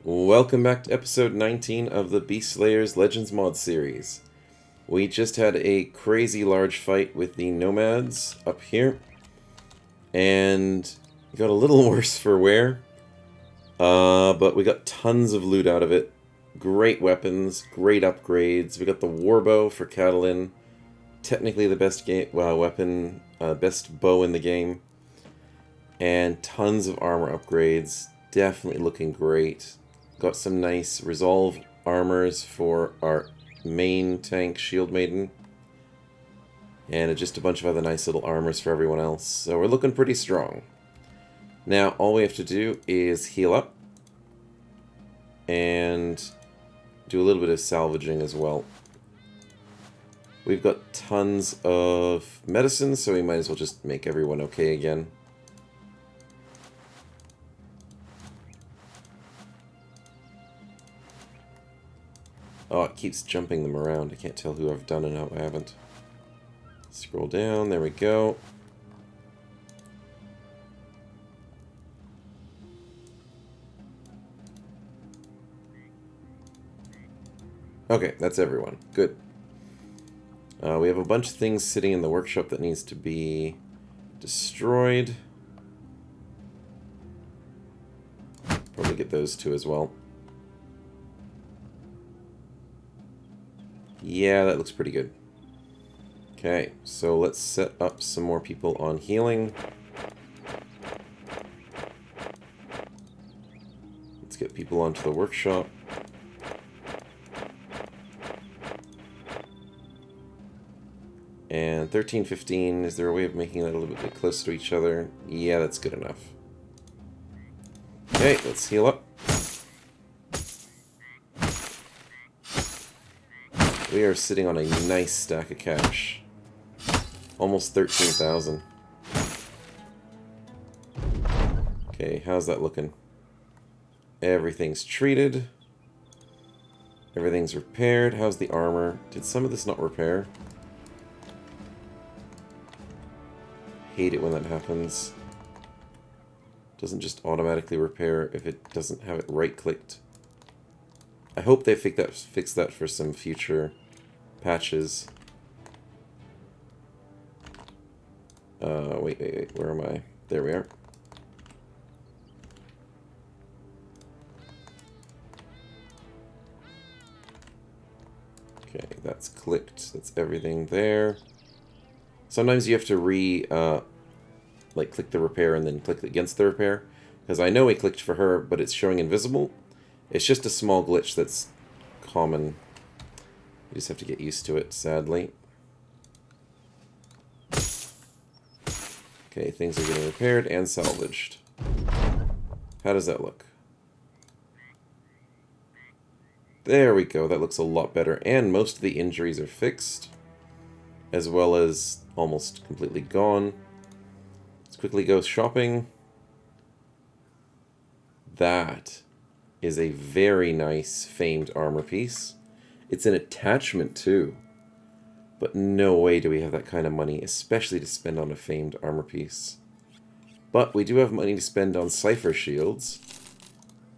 Welcome back to episode 19 of the Beast Slayers Legends mod series. We just had a crazy large fight with the nomads up here, and it got a little worse for wear, but we got tons of loot out of it. Great weapons, great upgrades. We got the warbow for Catalin, technically the best weapon, best bow in the game, and tons of armor upgrades. Definitely looking great. Got some nice resolve armors for our main tank Shield Maiden. And just a bunch of other nice little armors for everyone else. So we're looking pretty strong. Now all we have to do is heal up. And do a little bit of salvaging as well. We've got tons of medicine, so we might as well just make everyone okay again. Oh, it keeps jumping them around. I can't tell who I've done and who I haven't. Scroll down. There we go. Okay, that's everyone. Good. We have a bunch of things sitting in the workshop that needs to be destroyed. Probably get those two as well. Yeah, that looks pretty good. Okay, so let's set up some more people on healing. Let's get people onto the workshop. And 13, 15, is there a way of making that a little bit closer to each other? Yeah, that's good enough. Okay, let's heal up. We are sitting on a nice stack of cash. Almost 13,000. Okay, how's that looking? Everything's treated. Everything's repaired. How's the armor? Did some of this not repair? Hate it when that happens. Doesn't just automatically repair if it doesn't have it right-clicked. I hope they fix that for some future patches. Wait, where am I? There we are. Okay, that's clicked. That's everything there. Sometimes you have to click the repair and then click against the repair. Because I know we clicked for her, but it's showing invisible. It's just a small glitch that's common. You just have to get used to it, sadly. Okay, things are getting repaired and salvaged. How does that look? There we go, that looks a lot better. And most of the injuries are fixed, as well as almost completely gone. Let's quickly go shopping. That is a very nice famed armor piece. It's an attachment too. But no way do we have that kind of money, especially to spend on a famed armor piece. But we do have money to spend on cipher shields.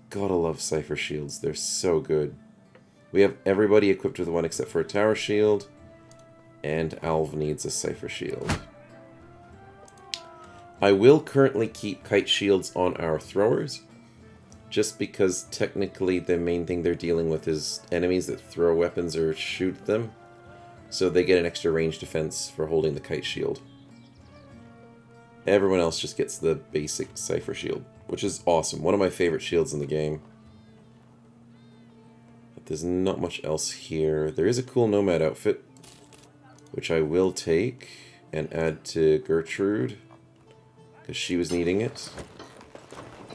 Gotta love cipher shields, they're so good. We have everybody equipped with one except for a tower shield. And Alv needs a cipher shield. I will currently keep kite shields on our throwers, just because technically the main thing they're dealing with is enemies that throw weapons or shoot them. So they get an extra range defense for holding the kite shield. Everyone else just gets the basic cipher shield, which is awesome. One of my favorite shields in the game. But there's not much else here. There is a cool nomad outfit, which I will take and add to Gertrude, because she was needing it.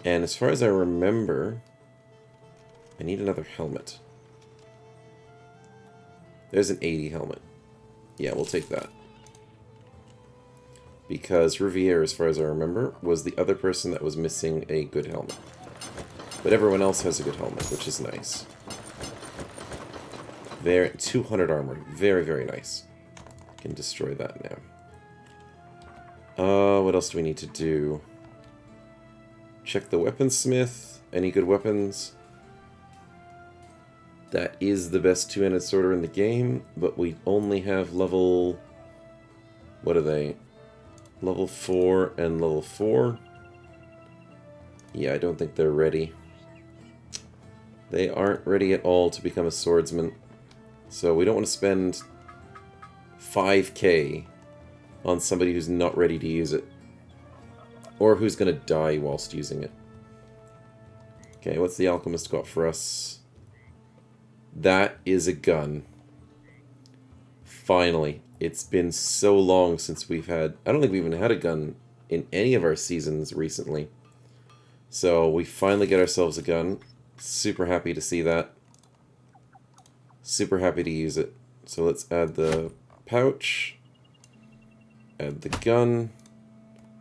And as far as I remember, I need another helmet. There's an 80 helmet. Yeah, we'll take that. Because Riviere, as far as I remember, was the other person that was missing a good helmet. But everyone else has a good helmet, which is nice. There, 200 armor. Very, very nice. Can destroy that now. What else do we need to do? Check the weaponsmith. Any good weapons? That is the best two-handed sorter in the game, but we only have level... What are they? Level 4 and level 4. Yeah, I don't think they're ready. They aren't ready at all to become a swordsman. So we don't want to spend 5k on somebody who's not ready to use it. Or who's going to die whilst using it. Okay, what's the alchemist got for us? That is a gun. Finally. It's been so long since we've had... I don't think we've even had a gun in any of our seasons recently. So we finally get ourselves a gun. Super happy to see that. Super happy to use it. So let's add the pouch. Add the gun.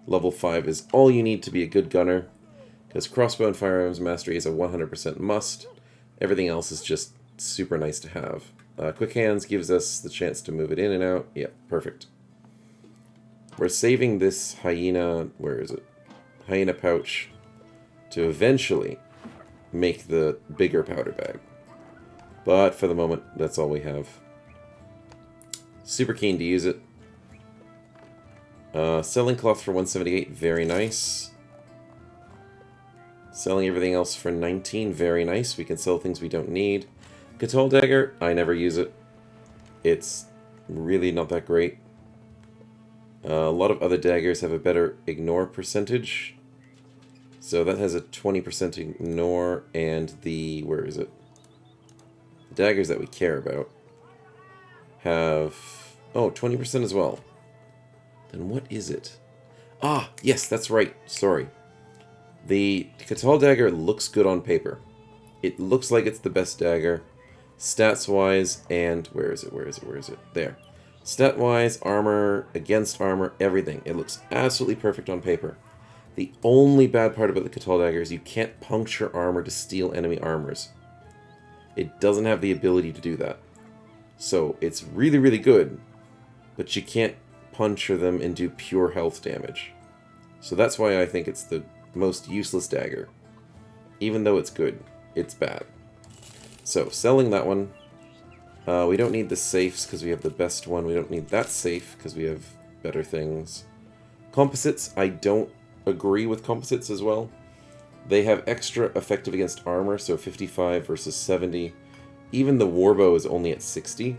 Level 5 is all you need to be a good gunner. Because crossbow and firearms mastery is a 100% must. Everything else is just super nice to have. Quick hands gives us the chance to move it in and out. Yeah, perfect. We're saving this hyena... Where is it? Hyena pouch to eventually make the bigger powder bag. But for the moment, that's all we have. Super keen to use it. Selling cloth for 178, very nice. Selling everything else for 19, very nice. We can sell things we don't need. Catal dagger, I never use it. It's really not that great. A lot of other daggers have a better ignore percentage. So that has a 20% ignore, and the... where is it? The daggers that we care about have... oh, 20% as well. Then what is it? Ah, yes, that's right. Sorry. The Catal dagger looks good on paper. It looks like it's the best dagger. Stats-wise, and... where is it? Where is it? Where is it? There. Stat-wise, armor, against armor, everything. It looks absolutely perfect on paper. The only bad part about the Catal dagger is you can't puncture armor to steal enemy armors. It doesn't have the ability to do that. So, it's really, really good, but you can't puncture them and do pure health damage. So that's why I think it's the most useless dagger. Even though it's good, it's bad. So, selling that one. We don't need the safes because we have the best one. We don't need that safe because we have better things. Composites, I don't agree with composites as well. They have extra effective against armor, so 55 versus 70. Even the warbow is only at 60.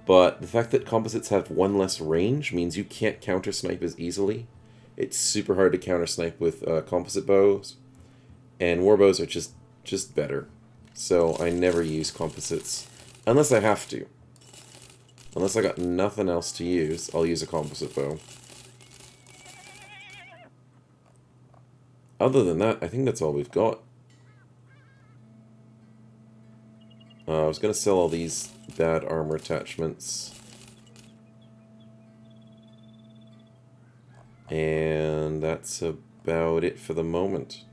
But the fact that composites have one less range means you can't counter snipe as easily. It's super hard to counter snipe with composite bows. And warbows are just better. So I never use composites. Unless I have to. Unless I got nothing else to use, I'll use a composite bow. Other than that, I think that's all we've got. I was going to sell all these bad armor attachments. And that's about it for the moment.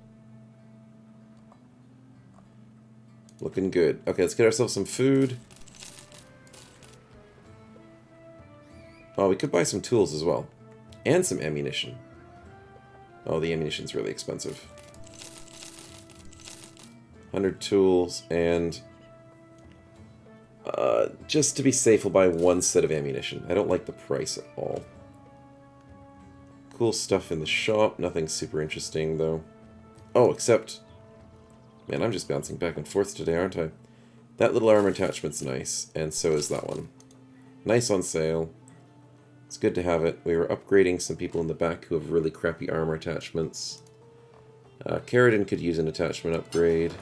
Looking good. Okay, let's get ourselves some food. Oh, we could buy some tools as well. And some ammunition. Oh, the ammunition's really expensive. 100 tools, and... just to be safe, we'll buy one set of ammunition. I don't like the price at all. Cool stuff in the shop. Nothing super interesting, though. Oh, except... man, I'm just bouncing back and forth today, aren't I? That little armor attachment's nice, and so is that one. Nice on sale. It's good to have it. We were upgrading some people in the back who have really crappy armor attachments. Carradine could use an attachment upgrade.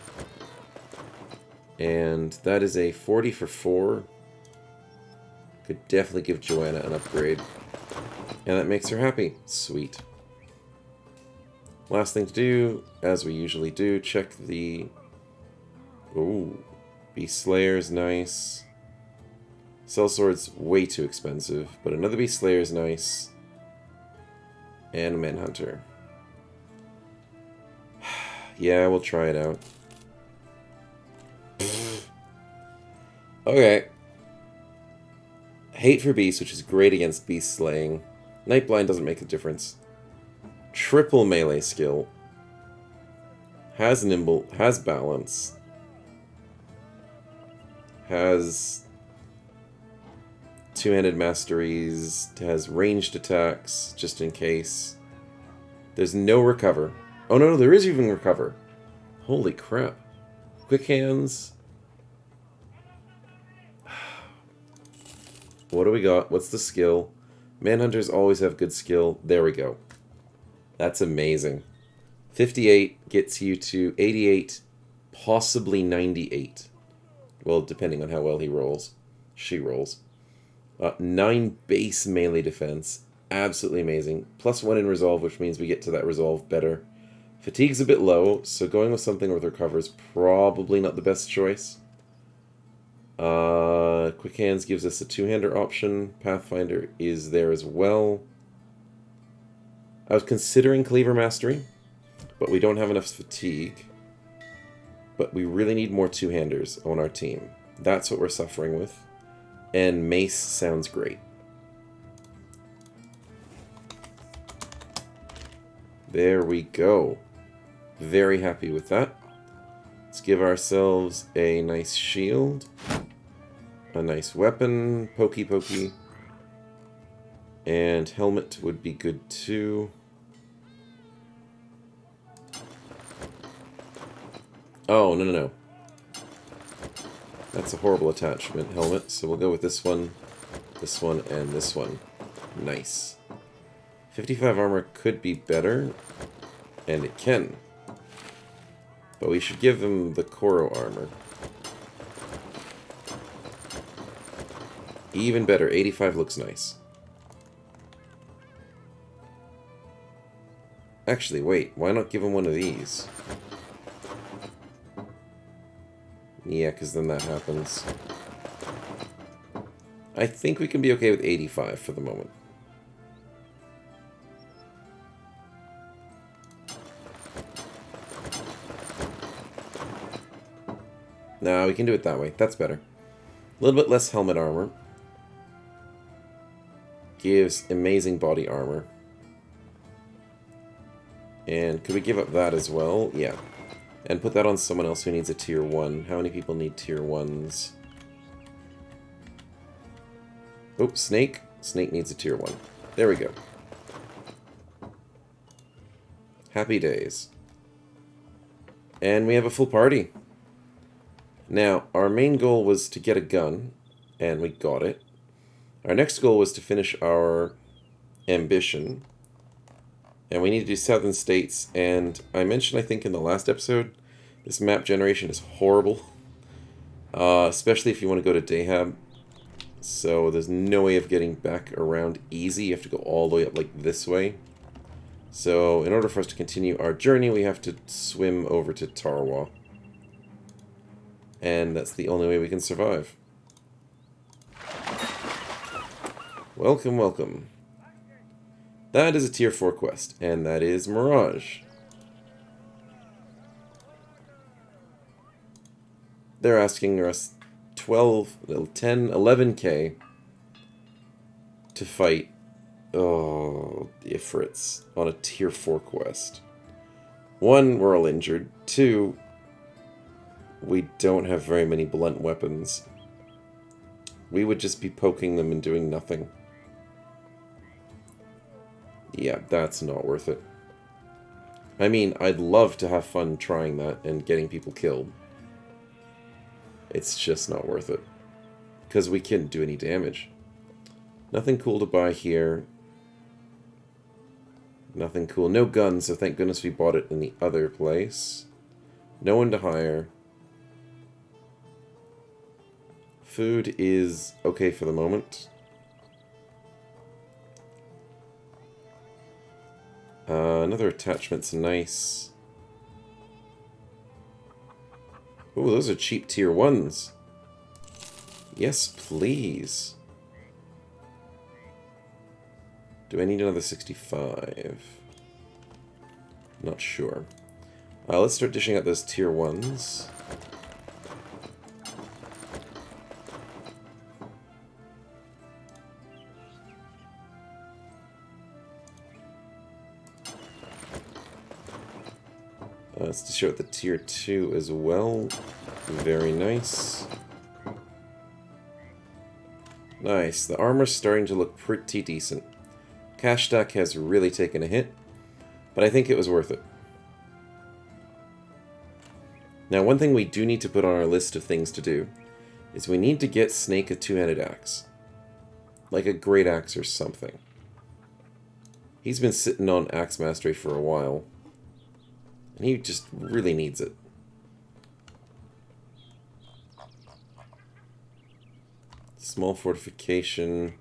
And that is a 40 for 4. Could definitely give Joanna an upgrade. And that makes her happy. Sweet. Last thing to do, as we usually do, check the... ooh. Beast Slayer's nice. Sellsword's way too expensive, but another Beast Slayer's nice. And a Manhunter. Yeah, we'll try it out. Okay. Hate for Beast, which is great against Beast Slaying. Nightblind doesn't make a difference. Triple melee skill. Has nimble, has balance. has two-handed masteries, has ranged attacks, just in case. There's no recover. Oh no, there is even recover. Holy crap. Quick hands. What do we got? What's the skill? Manhunters always have good skill. There we go. That's amazing. 58 gets you to 88, possibly 98. Well, depending on how well he rolls. She rolls. 9 base melee defense. Absolutely amazing. +1 in resolve, which means we get to that resolve better. Fatigue's a bit low, so going with something with recover is probably not the best choice. Quick Hands gives us a two-hander option. Pathfinder is there as well. I was considering Cleaver Mastery, but we don't have enough fatigue. But we really need more two-handers on our team. That's what we're suffering with. And Mace sounds great. There we go. Very happy with that. Let's give ourselves a nice shield. A nice weapon. Pokey pokey. And helmet would be good too. Oh, no. That's a horrible attachment, helmet. So we'll go with this one, and this one. Nice. 55 armor could be better, and it can. But we should give him the Koro armor. Even better, 85 looks nice. Actually, wait, why not give him one of these? Yeah, because then that happens. I think we can be okay with 85 for the moment. No, we can do it that way. That's better. A little bit less helmet armor. Gives amazing body armor. And could we give up that as well? Yeah. And put that on someone else who needs a tier 1. How many people need tier 1s? Oh, Snake. Snake needs a tier 1. There we go. Happy days. And we have a full party. Now, our main goal was to get a gun, and we got it. Our next goal was to finish our ambition. And we need to do Southern States, and I mentioned, I think, in the last episode, this map generation is horrible. Especially if you want to go to Dahab. So there's no way of getting back around easy. You have to go all the way up like this way. So in order for us to continue our journey, we have to swim over to Tarwa. And that's the only way we can survive. Welcome, welcome. That is a tier 4 quest, and that is Mirage. They're asking us 12, 10, 11k to fight the Ifrits on a tier 4 quest. 1, we're all injured. 2, we don't have very many blunt weapons. We would just be poking them and doing nothing. Yeah, that's not worth it. I mean, I'd love to have fun trying that and getting people killed. It's just not worth it. Because we can't do any damage. Nothing cool to buy here. Nothing cool. No guns, so thank goodness we bought it in the other place. No one to hire. Food is okay for the moment. Another attachment's nice. Ooh, those are cheap tier 1s. Yes, please. Do I need another 65? Not sure. Let's start dishing out those tier 1s. Let's dish out the tier 2 as well. Very nice. Nice. The armor's starting to look pretty decent. Cash stack has really taken a hit, but I think it was worth it. Now, one thing we do need to put on our list of things to do is we need to get Snake a two-handed axe. Like a great axe or something. He's been sitting on axe mastery for a while, and he just really needs it. Small fortification.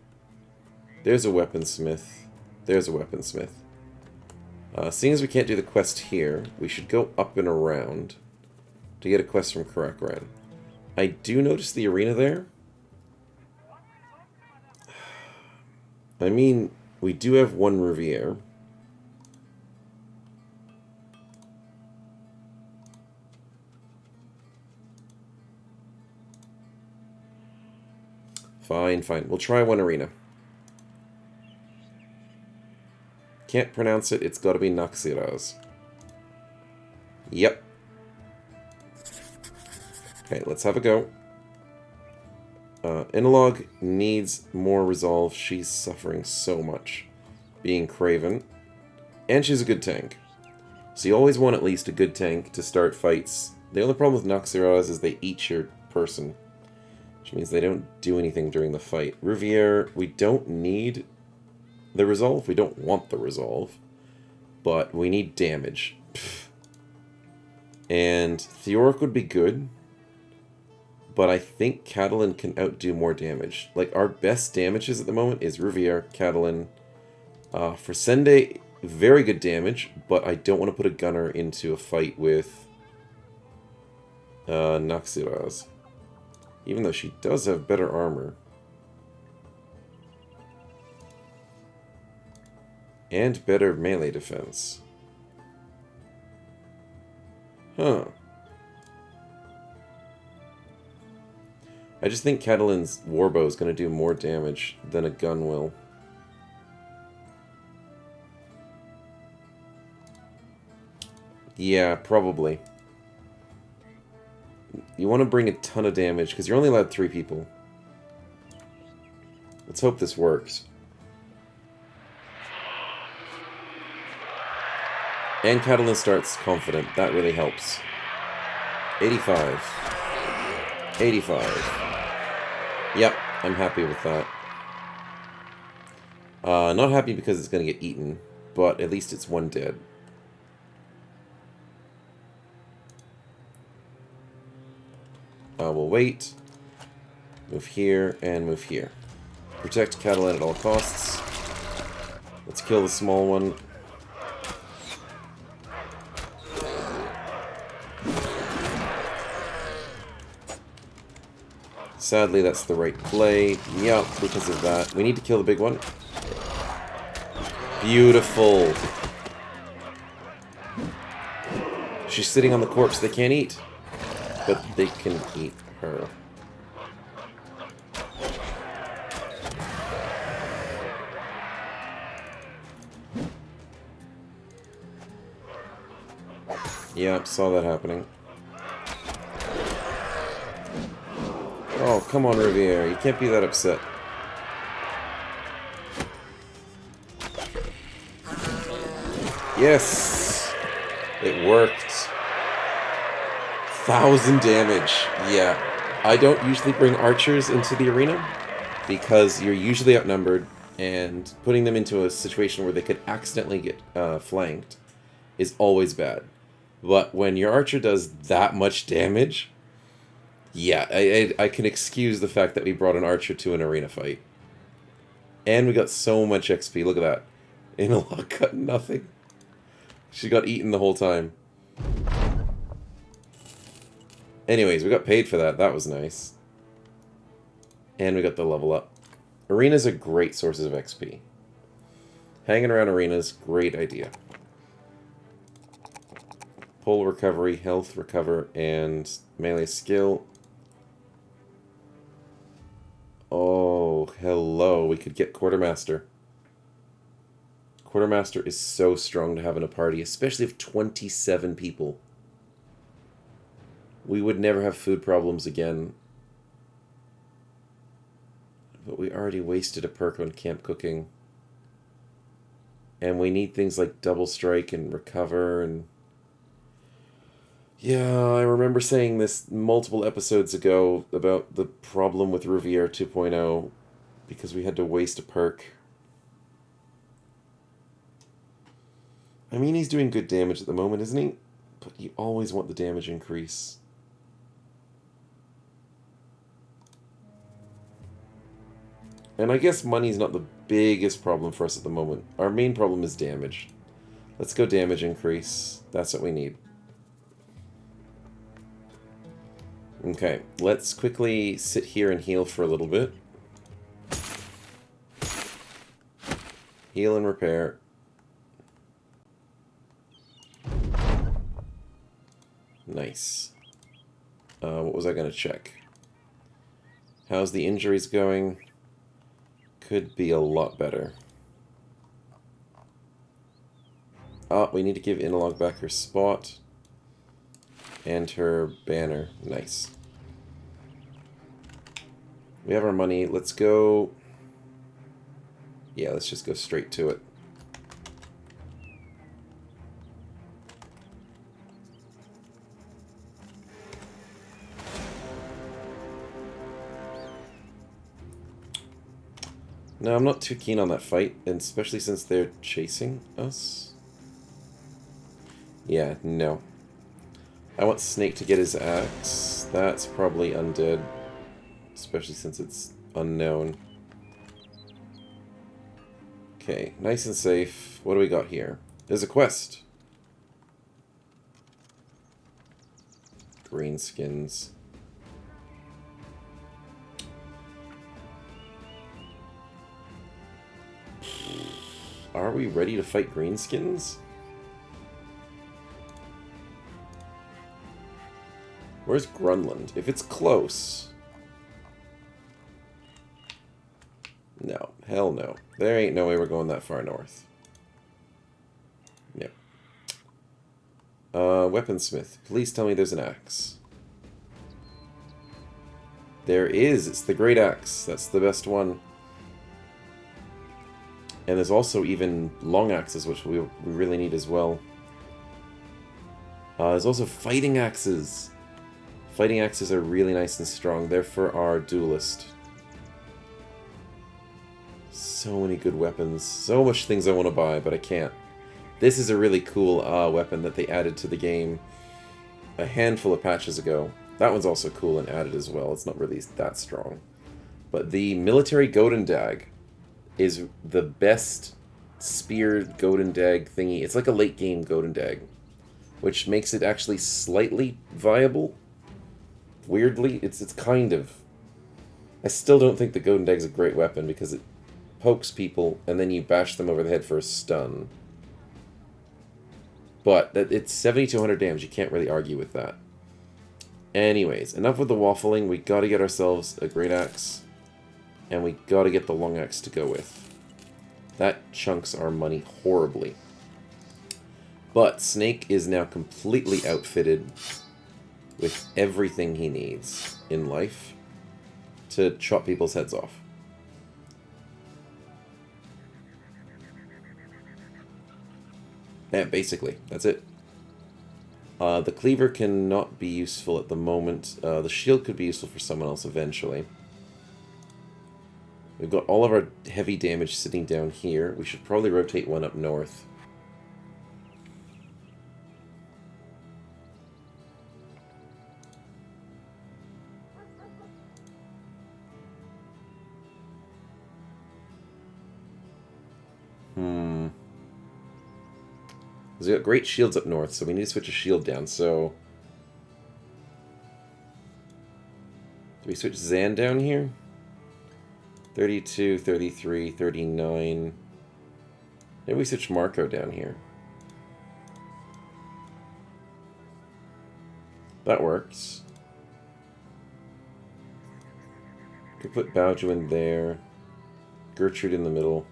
There's a weaponsmith. There's a weaponsmith. Seeing as we can't do the quest here, we should go up and around to get a quest from Karakran. I do notice the arena there. I mean, we do have one Riviere. Fine, fine. We'll try one arena. Can't pronounce it. It's got to be Naxiraz. Yep. Okay, let's have a go. Inalog needs more resolve. She's suffering so much. Being Craven. And she's a good tank. So you always want at least a good tank to start fights. The only problem with Naxiraz is they eat your person. Which means they don't do anything during the fight. Riviere, we don't need the resolve. We don't want the resolve. But we need damage. Pfft. And Theoric would be good. But I think Catalan can outdo more damage. Like, our best damages at the moment is Riviere, Catalan. For Sende, very good damage. But I don't want to put a gunner into a fight with Naxiraz. Even though she does have better armor. And better melee defense. Huh. I just think Catalan's warbow is going to do more damage than a gun will. Yeah, probably. You want to bring a ton of damage, because you're only allowed 3 people. Let's hope this works. And Catalan starts confident. That really helps. 85. 85. Yep, I'm happy with that. Not happy because it's going to get eaten, but at least it's one dead. We'll wait. Move here and move here. Protect Catalan at all costs. Let's kill the small one. Sadly, that's the right play. Yup, because of that. We need to kill the big one. Beautiful. She's sitting on the corpse they can't eat. But they can eat her. Yeah, saw that happening. Oh, come on, Riviere. You can't be that upset. Yes! It worked. 1,000 damage. Yeah. I don't usually bring archers into the arena because you're usually outnumbered, and putting them into a situation where they could accidentally get flanked is always bad. But when your archer does that much damage, yeah, I can excuse the fact that we brought an archer to an arena fight. And we got so much XP. Look at that. Inalog got nothing. She got eaten the whole time. Anyways, we got paid for that. That was nice. And we got the level up. Arenas are great sources of XP. Hanging around arenas, great idea. Pull recovery, health recover, and melee skill. Oh, hello. We could get Quartermaster. Quartermaster is so strong to have in a party, especially if 27 people. We would never have food problems again. But we already wasted a perk on camp cooking. And we need things like double strike and recover and... Yeah, I remember saying this multiple episodes ago about the problem with Rouvier 2.0 because we had to waste a perk. I mean, he's doing good damage at the moment, isn't he? But you always want the damage increase. And I guess money's not the biggest problem for us at the moment. Our main problem is damage. Let's go damage increase. That's what we need. Okay, let's quickly sit here and heal for a little bit. Heal and repair. Nice. What was I going to check? How's the injuries going? Could be a lot better. We need to give Inalog back her spot. And her banner. Nice. We have our money. Let's go... Yeah, let's just go straight to it. No, I'm not too keen on that fight, and especially since they're chasing us. Yeah, no. I want Snake to get his axe. That's probably undead. Especially since it's unknown. Okay, nice and safe. What do we got here? There's a quest. Greenskins. Are we ready to fight Greenskins? Where's Grunland? If it's close... No. Hell no. There ain't no way we're going that far north. Yep. Weaponsmith. Please tell me there's an axe. There is! It's the Great Axe. That's the best one. And there's also even long axes, which we really need as well. There's also fighting axes. Fighting axes are really nice and strong. They're for our duelist. So many good weapons. So much things I want to buy, but I can't. This is a really cool weapon that they added to the game a handful of patches ago. That one's also cool and added as well. It's not really that strong. But the military Golden Dag is the best spear Golden Dag thingy. It's like a late game Golden Dag, which makes it actually slightly viable. Weirdly, it's kind of... I still don't think the Golden Dag's a great weapon because it pokes people and then you bash them over the head for a stun. But it's 7,200 damage. You can't really argue with that. Anyways, enough with the waffling. We gotta get ourselves a great axe. And we gotta get the long axe to go with. That chunks our money horribly. But Snake is now completely outfitted with everything he needs in life to chop people's heads off. Yeah, basically, that's it. The cleaver cannot be useful at the moment. The shield could be useful for someone else eventually. We've got all of our heavy damage sitting down here. We should probably rotate one up north. Because we got great shields up north, so we need to switch a shield down, so... Do we switch Zan down here? 32, 33, 39... Maybe we switch Marco down here. That works. Could put Baoju in there. Gertrude in the middle.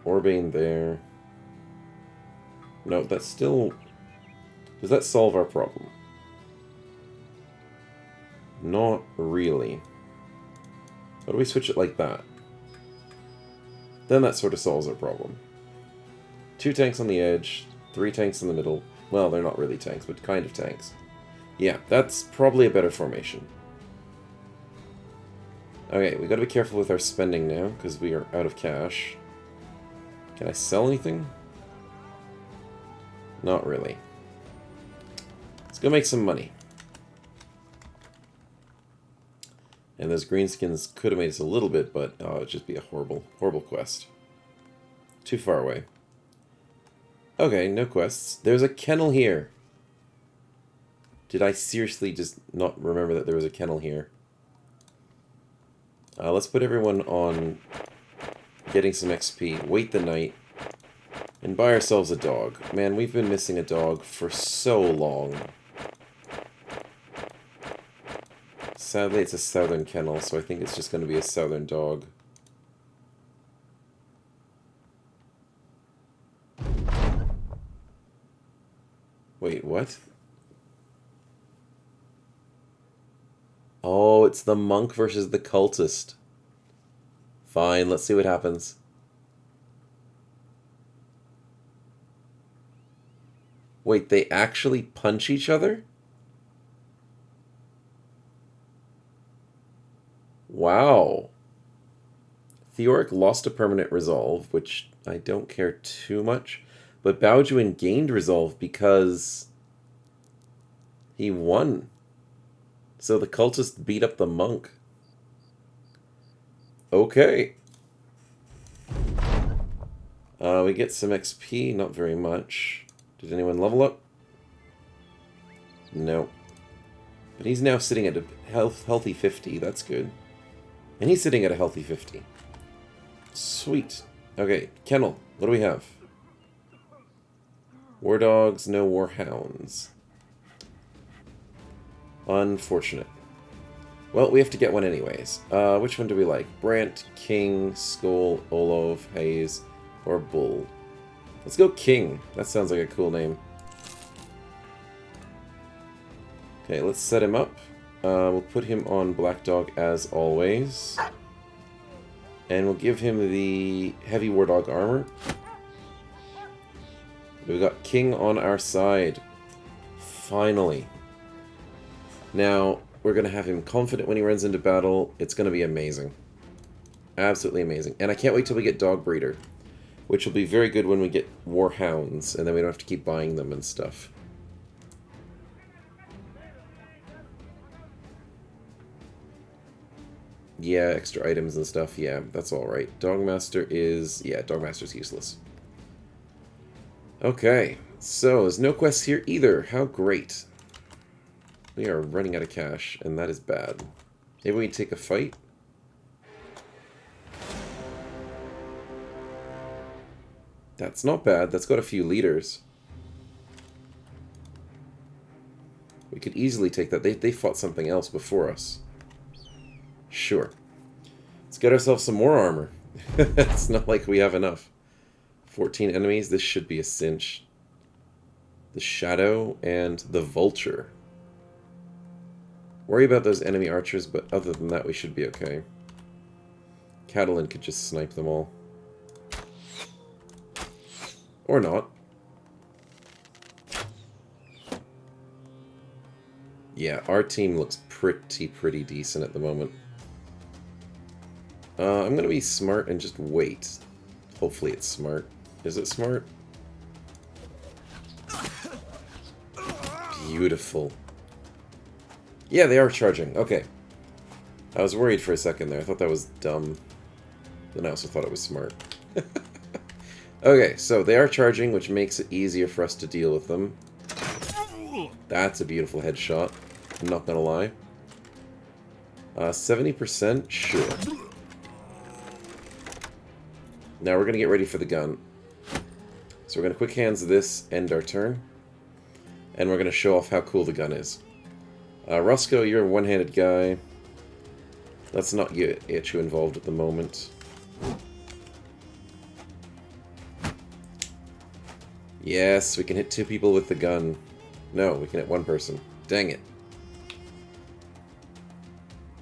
Orbane there. No, that's still... Does that solve our problem? Not really. How do we switch it like that? Then that sort of solves our problem. 2 tanks on the edge, 3 tanks in the middle. Well, they're not really tanks, but kind of tanks. Yeah, that's probably a better formation. Okay, we gotta be careful with our spending now, because we are out of cash. Can I sell anything? Not really. Let's go make some money. And those greenskins could have made us a little bit, but oh, it'd just be a horrible, horrible quest. Too far away. Okay, no quests. There's a kennel here. Did I seriously just not remember that there was a kennel here? Let's put everyone on getting some XP, wait the night, and buy ourselves a dog. Man, we've been missing a dog for so long. Sadly, it's a southern kennel, so I think it's just going to be a southern dog. Wait, what? Oh, it's the monk versus the cultist. Fine, let's see what happens. Wait, they actually punch each other? Wow. Theoric lost a permanent resolve, which I don't care too much. But Baojuin gained resolve because he won. So the cultist beat up the monk. Okay. We get some XP, not very much. Did anyone level up? No. But he's now sitting at a healthy 50, that's good. And he's sitting at a healthy 50. Sweet. Okay, kennel, what do we have? War dogs, no war hounds. Unfortunate. Well, we have to get one anyways. Which one do we like? Brant, King, Skull, Olov, Hayes, or Bull? Let's go King. That sounds like a cool name. Okay, let's set him up. We'll put him on Black Dog as always. And we'll give him the Heavy War Dog armor. We've got King on our side. Finally. Now, we're going to have him confident when he runs into battle. It's going to be amazing. Absolutely amazing. And I can't wait till we get Dog Breeder, which will be very good when we get War Hounds, and then we don't have to keep buying them and stuff. Yeah, extra items and stuff. Yeah, that's alright. Dogmaster is... yeah, Dogmaster's useless. Okay, so there's no quests here either. How great. We are running out of cash, and that is bad. Maybe we take a fight? That's not bad. That's got a few leaders. We could easily take that. They fought something else before us. Sure. Let's get ourselves some more armor. It's not like we have enough. 14 enemies. This should be a cinch. The Shadow and the Vulture. Worry about those enemy archers, but other than that, we should be okay. Catalan could just snipe them all. Or not. Yeah, our team looks pretty decent at the moment. I'm going to be smart and just wait. Hopefully it's smart. Is it smart? Beautiful. Yeah, they are charging. Okay. I was worried for a second there. I thought that was dumb. Then I also thought it was smart. Okay, so they are charging, which makes it easier for us to deal with them. That's a beautiful headshot. I'm not gonna lie. 70%? Sure. Now we're gonna get ready for the gun. So we're gonna quick hands this, end our turn. And we're gonna show off how cool the gun is. Roscoe, you're a one-handed guy. Let's not get you involved at the moment. Yes, we can hit 2 people with the gun. No, we can hit 1 person. Dang it.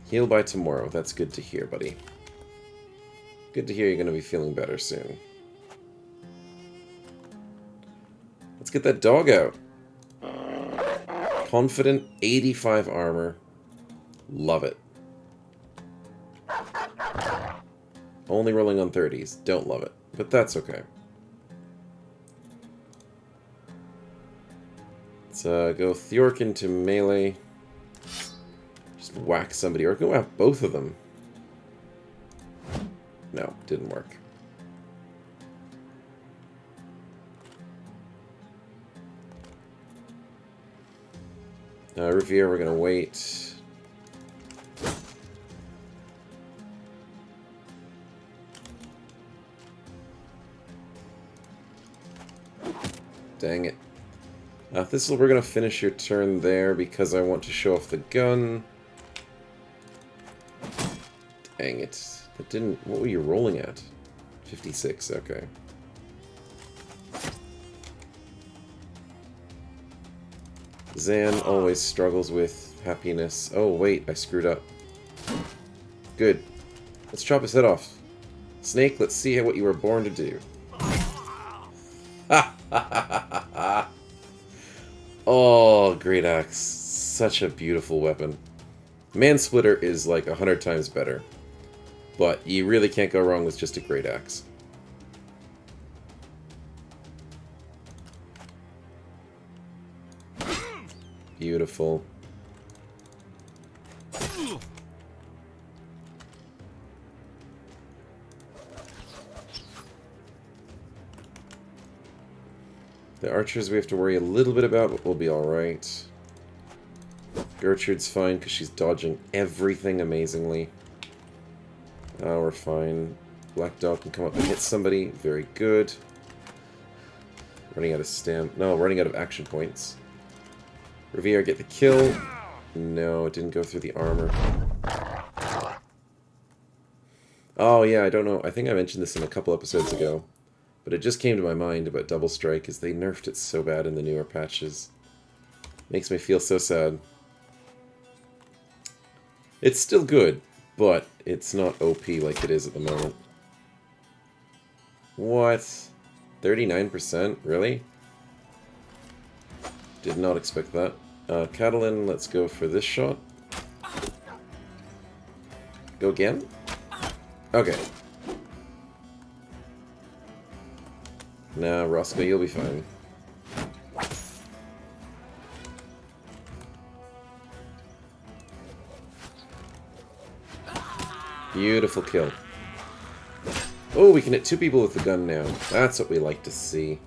Heal by tomorrow. That's good to hear, buddy. Good to hear you're going to be feeling better soon. Let's get that dog out. Confident, 85 armor. Love it. Only rolling on 30s. Don't love it. But that's okay. Let's go Thork into melee. Just whack somebody. Or go whack both of them. No, didn't work. Revere, we're going to wait. Dang it. Thistle, we're going to finish your turn there because I want to show off the gun. Dang it. That didn't... What were you rolling at? 56, okay. Zan always struggles with happiness. Oh, wait, I screwed up. Good. Let's chop his head off. Snake, let's see what you were born to do. Ha ha ha ha ha! Oh, Great Axe. Such a beautiful weapon. Mansplitter is like 100 times better. But you really can't go wrong with just a Great Axe. Beautiful. The archers we have to worry a little bit about, but we'll be alright. Gertrude's fine because she's dodging everything amazingly. Oh, we're fine. Black Dog can come up and hit somebody. Very good. Running out of stamina. No, running out of action points. Revere, get the kill. No, it didn't go through the armor. Oh, yeah, I don't know. I think I mentioned this in a couple episodes ago. But it just came to my mind about Double Strike, is they nerfed it so bad in the newer patches. Makes me feel so sad. It's still good, but it's not OP like it is at the moment. What? 39%? Really? Did not expect that. Catalan, let's go for this shot. Go again? Okay. Nah, Roscoe, you'll be fine. Beautiful kill. Oh, we can hit two people with the gun now. That's what we like to see.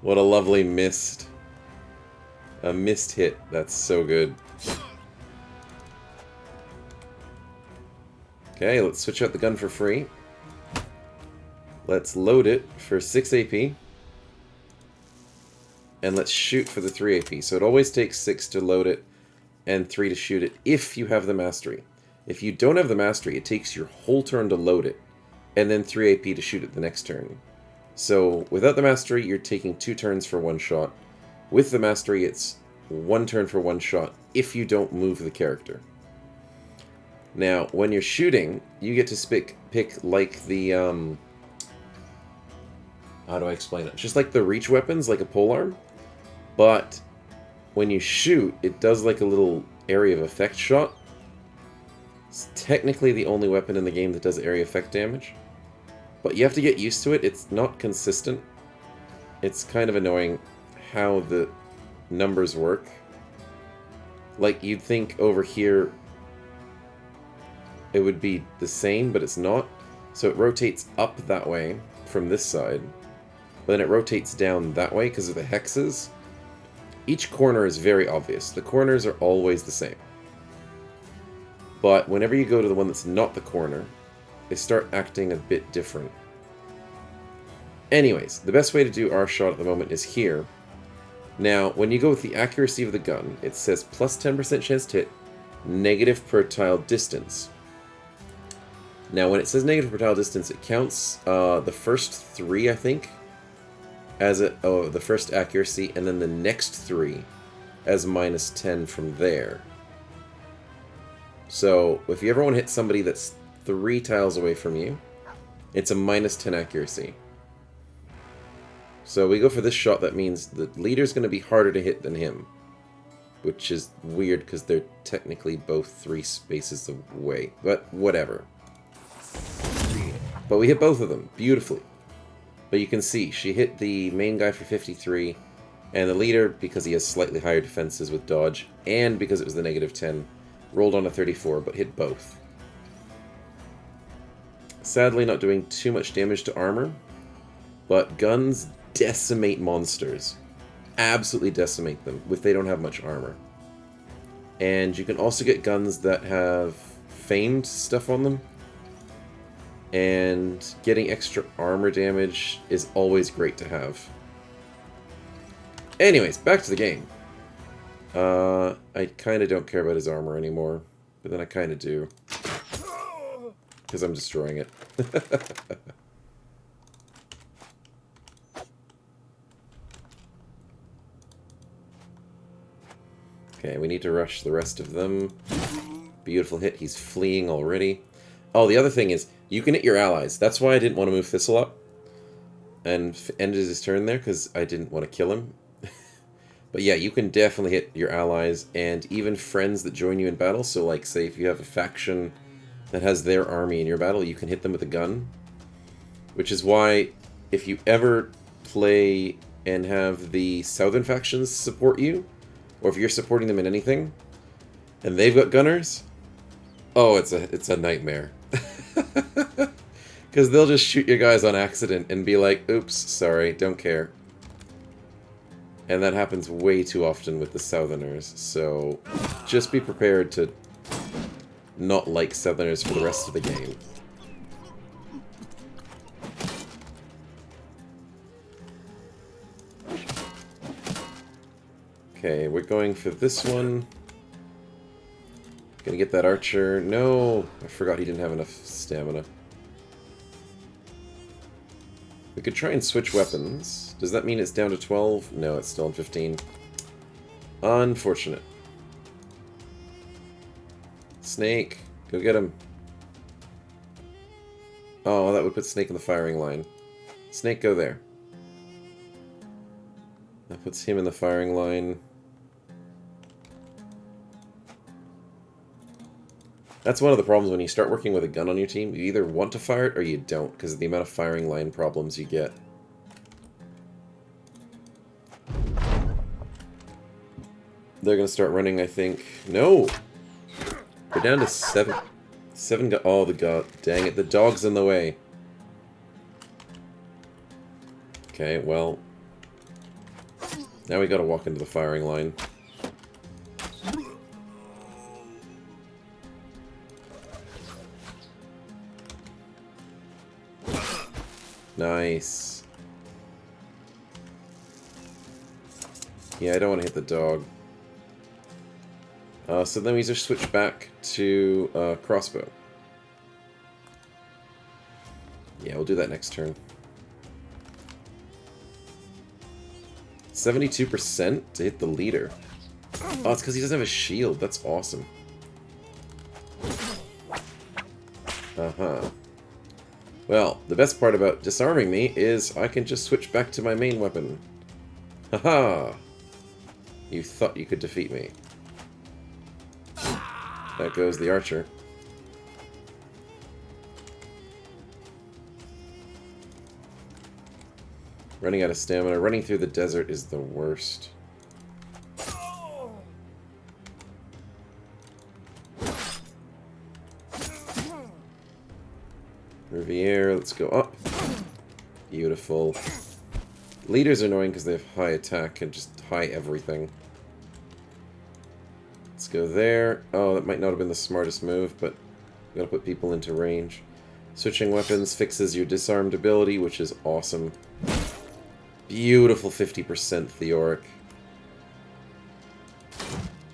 What a lovely mist. A mist hit. That's so good. Okay, let's switch out the gun for free. Let's load it for 6 AP. And let's shoot for the 3 AP. So it always takes 6 to load it and 3 to shoot it if you have the mastery. If you don't have the mastery, it takes your whole turn to load it and then 3 AP to shoot it the next turn. So without the mastery, you're taking 2 turns for 1 shot. With the mastery, it's 1 turn for 1 shot if you don't move the character. Now, when you're shooting, you get to pick like the, how do I explain it? Just like the reach weapons, like a polearm. But when you shoot, it does like a little area of effect shot. It's technically the only weapon in the game that does area effect damage. But you have to get used to it. It's not consistent. It's kind of annoying how the numbers work. Like, you'd think over here it would be the same, but it's not. So it rotates up that way from this side. But then it rotates down that way because of the hexes. Each corner is very obvious. The corners are always the same. But whenever you go to the one that's not the corner, they start acting a bit different. Anyways, the best way to do our shot at the moment is here. Now, when you go with the accuracy of the gun, it says plus 10% chance to hit, negative per tile distance. Now, when it says negative per tile distance, it counts the first 3, I think. as the first accuracy, and then the next 3 as -10 from there. So if you ever want to hit somebody that's 3 tiles away from you, it's a -10 accuracy. So we go for this shot. That means the leader's going to be harder to hit than him, which is weird because they're technically both 3 spaces away, but whatever. But we hit both of them beautifully. But you can see she hit the main guy for 53, and the leader, because he has slightly higher defenses with dodge, and because it was the -10, rolled on a 34, but hit both. Sadly not doing too much damage to armor, but guns decimate monsters. Absolutely decimate them if they don't have much armor. And you can also get guns that have famed stuff on them. And getting extra armor damage is always great to have. Anyways, back to the game. I kind of don't care about his armor anymore, but then I kind of do. Because I'm destroying it. Okay, we need to rush the rest of them. Beautiful hit. He's fleeing already. Oh, the other thing is, you can hit your allies. That's why I didn't want to move Thistle up and ended his turn there, because I didn't want to kill him. But yeah, you can definitely hit your allies and even friends that join you in battle. So like, say if you have a faction that has their army in your battle, you can hit them with a gun. Which is why, if you ever play and have the southern factions support you, or if you're supporting them in anything, and they've got gunners, oh, it's a nightmare. Because they'll just shoot your guys on accident and be like, oops, sorry, don't care. And that happens way too often with the Southerners, so just be prepared to not like Southerners for the rest of the game. Okay, we're going for this one. Gonna get that archer. No! I forgot he didn't have enough stamina. We could try and switch weapons. Does that mean it's down to 12? No, it's still on 15. Unfortunate. Snake, go get him. Oh, that would put Snake in the firing line. Snake, go there. That puts him in the firing line. That's one of the problems when you start working with a gun on your team. You either want to fire it or you don't, because of the amount of firing line problems you get. They're going to start running, I think. No! We're down to 7. 7 got... Oh, the god. Dang it. The dog's in the way. Okay, well. Now we got to walk into the firing line. Nice. Yeah, I don't want to hit the dog. So then we just switch back to crossbow. Yeah, we'll do that next turn. 72% to hit the leader. Oh, it's because he doesn't have a shield. That's awesome. Uh-huh. Well, the best part about disarming me is I can just switch back to my main weapon. Haha! You thought you could defeat me. That goes the archer. Running out of stamina. Running through the desert is the worst. Riviere, let's go up. Beautiful. Leaders are annoying because they have high attack and just high everything. Let's go there. Oh, that might not have been the smartest move, but we gotta put people into range. Switching weapons fixes your disarmed ability, which is awesome. Beautiful 50% Theoric.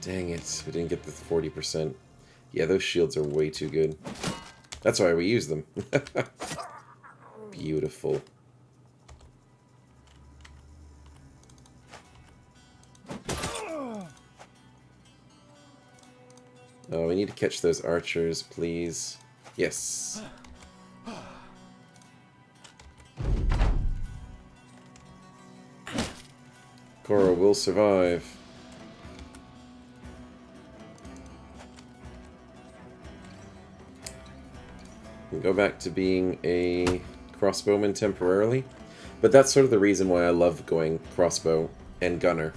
Dang it, we didn't get the 40%. Yeah, those shields are way too good. That's why we use them. Beautiful. Oh, we need to catch those archers, please. Yes. Cora will survive. We go back to being a crossbowman temporarily. But that's sort of the reason why I love going crossbow and gunner.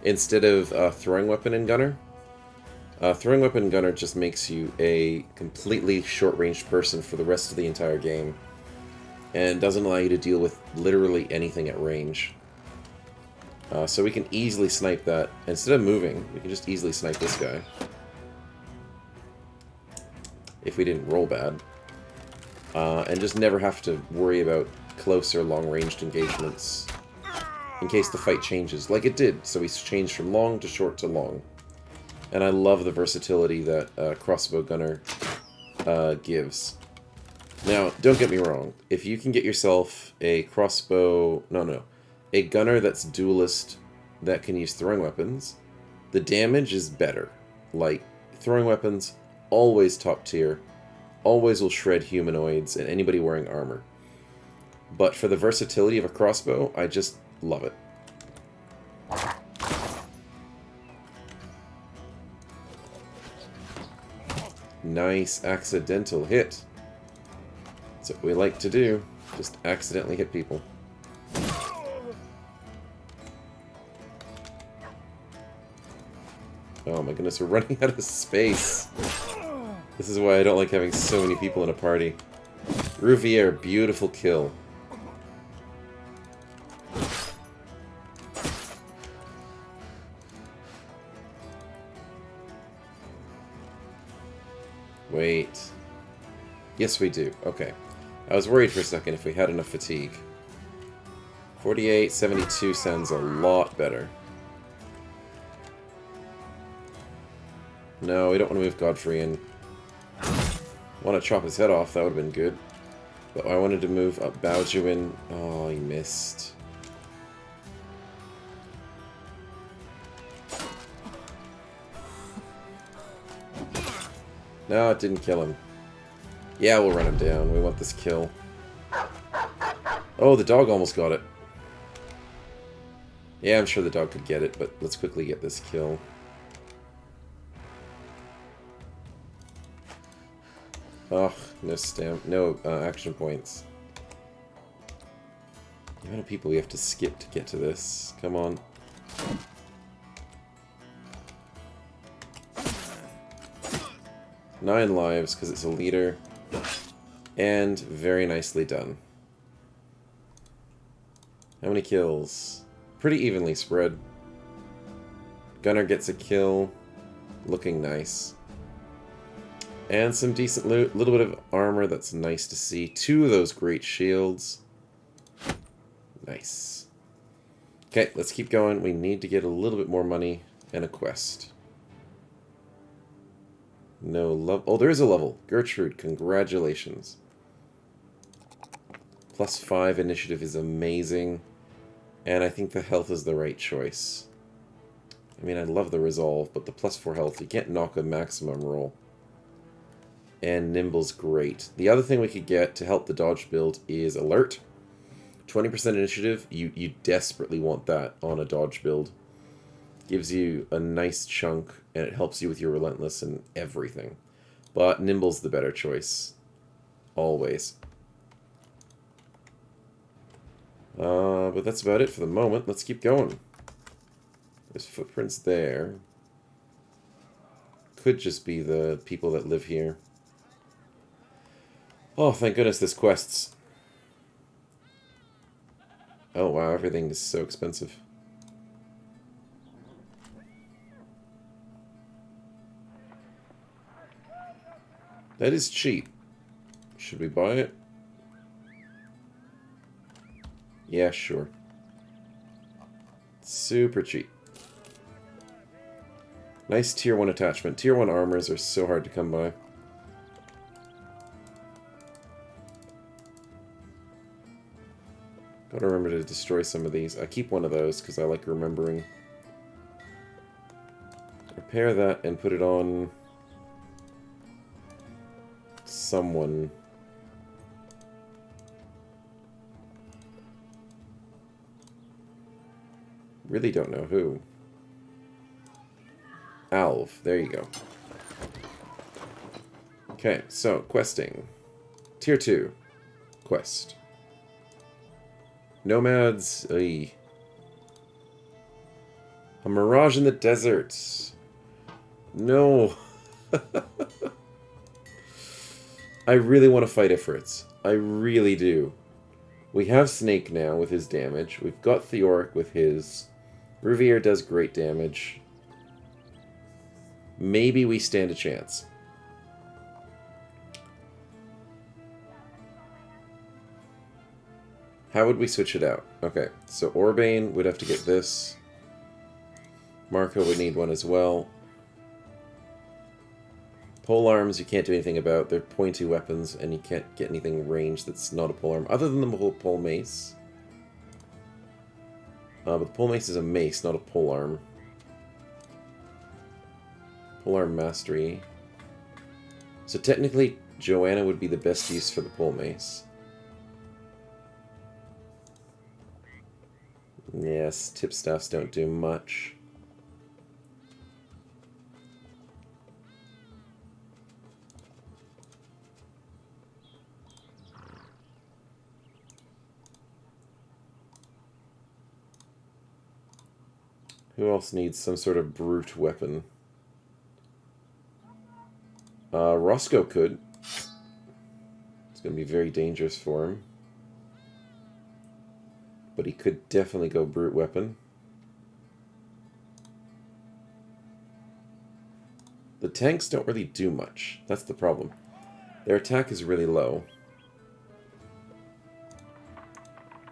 Instead of throwing weapon and gunner. Throwing weapon and gunner just makes you a completely short-range person for the rest of the entire game. And doesn't allow you to deal with literally anything at range. So we can easily snipe that. Instead of moving, we can just easily snipe this guy. If we didn't roll bad. And just never have to worry about close or long-ranged engagements. In case the fight changes, like it did. So we changed from long to short to long. And I love the versatility that crossbow gunner gives. Now, don't get me wrong. If you can get yourself a crossbow... No. A gunner that's duelist that can use throwing weapons, the damage is better. Like, throwing weapons, always top tier. Always will shred humanoids and anybody wearing armor. But for the versatility of a crossbow, I just love it. Nice accidental hit. That's what we like to do. Just accidentally hit people. Oh my goodness, we're running out of space. This is why I don't like having so many people in a party. Rouvier, beautiful kill. Wait. Yes, we do. Okay. I was worried for a second if we had enough fatigue. 48, 72 sounds a lot better. No, we don't want to move Godfrey in. Want to chop his head off, that would have been good. But I wanted to move up Baojuin. Oh, he missed. No, it didn't kill him. Yeah, we'll run him down. We want this kill. Oh, the dog almost got it. Yeah, I'm sure the dog could get it, but let's quickly get this kill. Oh, no action points. The amount of people we have to skip to get to this. Come on. Nine lives, because it's a leader. And very nicely done. How many kills? Pretty evenly spread. Gunner gets a kill. Looking nice. And some decent loot. A little bit of armor, that's nice to see. 2 of those great shields. Nice. Okay, let's keep going. We need to get a little bit more money and a quest. No level. Oh, there is a level. Gertrude, congratulations. +5 initiative is amazing. And I think the health is the right choice. I mean, I love the resolve, but the +4 health, you can't knock a maximum roll. And Nimble's great. The other thing we could get to help the dodge build is Alert. 20% initiative, you desperately want that on a dodge build. Gives you a nice chunk, and it helps you with your Relentless and everything. But Nimble's the better choice. Always. But that's about it for the moment. Let's keep going. There's footprints there. Could just be the people that live here. Oh, thank goodness there's quests. Oh wow, everything is so expensive. That is cheap. Should we buy it? Yeah, sure. Super cheap. Nice tier 1 attachment. Tier 1 armors are so hard to come by. Gotta remember to destroy some of these. I keep one of those because I like remembering. Repair that and put it on someone. Really don't know who. Alv. There you go. Okay, so questing. Tier 2. Quest. Nomads. A mirage in the desert. No. I really want to fight Ifrits. I really do. We have Snake now with his damage. We've got Theoric with his. Rouvier does great damage. Maybe we stand a chance. How would we switch it out? Okay, so Orbane would have to get this. Marco would need one as well. Polearms you can't do anything about. They're pointy weapons, and you can't get anything ranged that's not a polearm, other than the pole mace. But the pole mace is a mace, not a polearm. Polearm mastery. So technically, Joanna would be the best use for the pole mace. Yes, tipstaffs don't do much. Who else needs some sort of brute weapon? Roscoe could. It's going to be very dangerous for him. But he could definitely go brute weapon. The tanks don't really do much. That's the problem. Their attack is really low.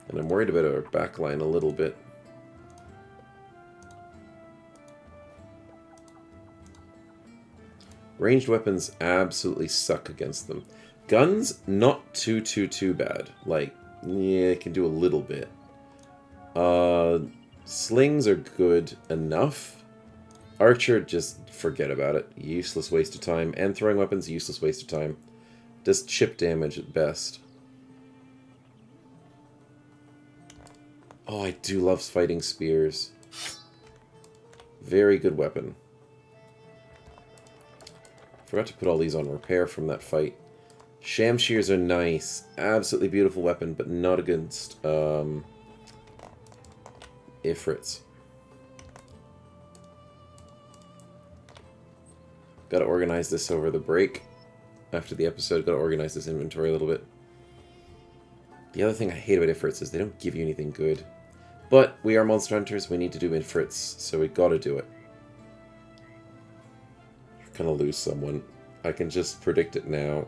And I'm worried about our backline a little bit. Ranged weapons absolutely suck against them. Guns, not too bad. Like, yeah, it can do a little bit. Slings are good enough. Archer, just forget about it. Useless waste of time. And throwing weapons, useless waste of time. Does chip damage at best. Oh, I do love fighting spears. Very good weapon. Forgot to put all these on repair from that fight. Shamshears are nice. Absolutely beautiful weapon, but not against Ifrits. Gotta organize this over the break. After the episode, gotta organize this inventory a little bit. The other thing I hate about Ifrits is they don't give you anything good. But we are monster hunters, we need to do Ifrits, so we gotta do it. We're gonna lose someone. I can just predict it now.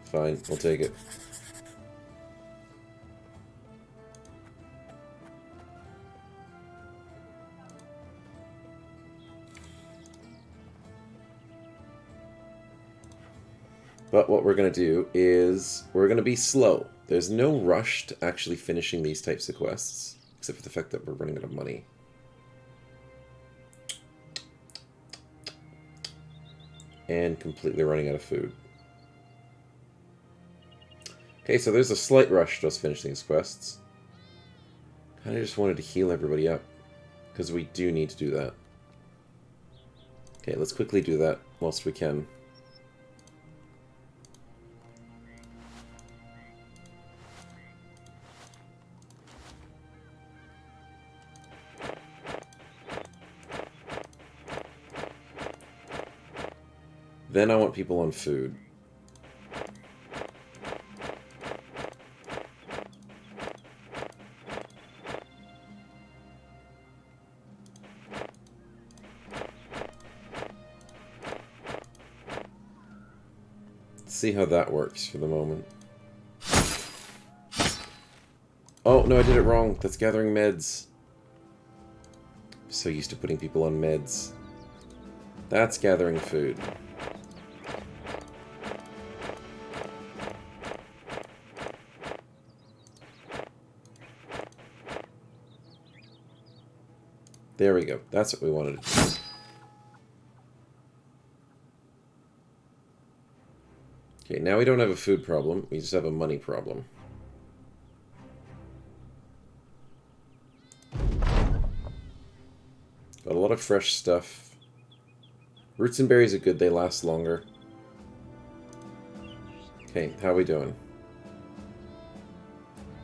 Fine, we'll take it. But what we're going to do is we're going to be slow. There's no rush to actually finishing these types of quests, except for the fact that we're running out of money. And completely running out of food. Okay, so there's a slight rush to us finishing these quests. Kind of just wanted to heal everybody up, because we do need to do that. Okay, let's quickly do that whilst we can. Then I want people on food. Let's see how that works for the moment. Oh, no, I did it wrong. That's gathering meds. I'm so used to putting people on meds. That's gathering food. There we go. That's what we wanted to do. Okay, now we don't have a food problem. We just have a money problem. Got a lot of fresh stuff. Roots and berries are good. They last longer. Okay, how are we doing?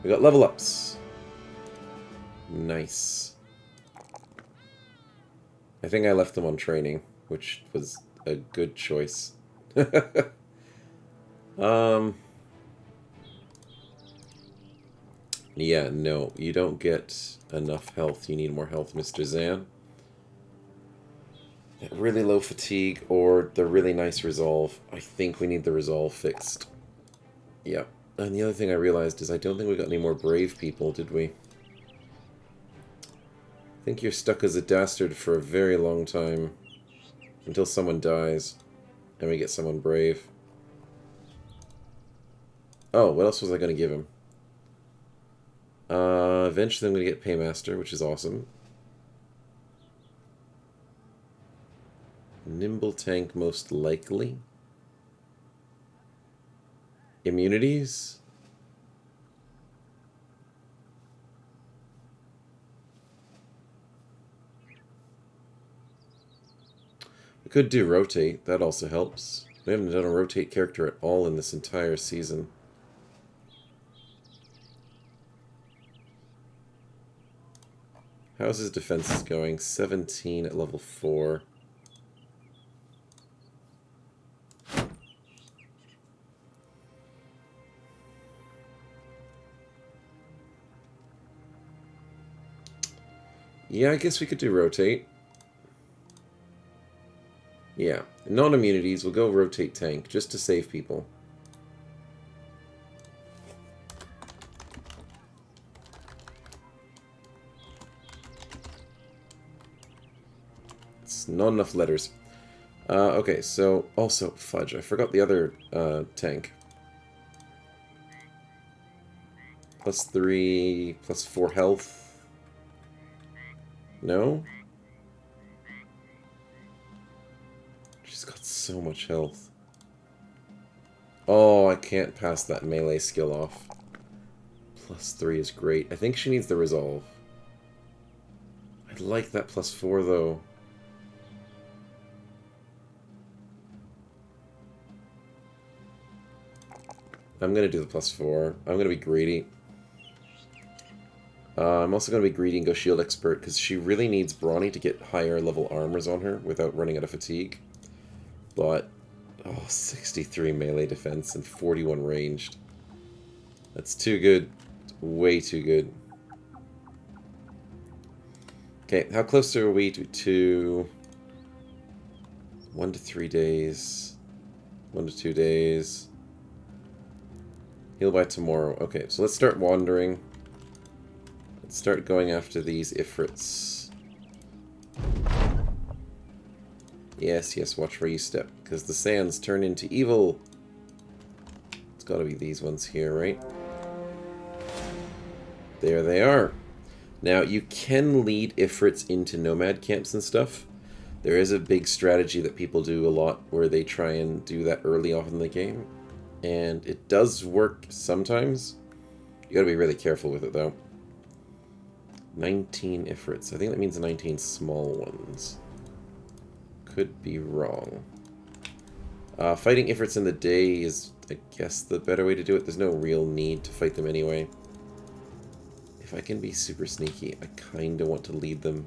We got level ups. Nice. I think I left them on training, which was a good choice. Yeah, no, you don't get enough health. You need more health, Mr. Zan. Really low fatigue or the really nice resolve. I think we need the resolve fixed. Yep. And the other thing I realized is I don't think we got any more brave people, did we? I think you're stuck as a dastard for a very long time. Until someone dies. And we get someone brave. Oh, what else was I going to give him? Eventually I'm going to get Paymaster, which is awesome. Nimble tank most likely. Immunities? We could do rotate. That also helps. We haven't done a rotate character at all in this entire season. How's his defenses going? 17 at level 4. Yeah, I guess we could do rotate. Yeah, non-immunities, we'll go rotate tank, just to save people. It's not enough letters. Okay, so, also, fudge, I forgot the other tank. +3, +4 health. No? She's got so much health. Oh, I can't pass that melee skill off. +3 is great. I think she needs the resolve. I'd like that +4 though. I'm gonna do the +4. I'm gonna be greedy. I'm also gonna be greedy and go Shield Expert because she really needs Brawny to get higher level armors on her without running out of fatigue. But, oh, 63 melee defense and 41 ranged. That's too good. Way too good. Okay, how close are we to 1 to 3 days? 1 to 2 days. Heal by tomorrow. Okay, so let's start wandering. Let's start going after these Ifrits. Yes, yes, watch where you step, because the sands turn into evil. It's gotta be these ones here, right? There they are. Now, you can lead Ifrits into nomad camps and stuff. There is a big strategy that people do a lot where they try and do that early on in the game. And it does work sometimes. You gotta be really careful with it, though. 19 Ifrits. I think that means 19 small ones. Could be wrong. Fighting Ifrits in the day is, I guess, the better way to do it. There's no real need to fight them anyway. If I can be super sneaky, I kinda want to lead them.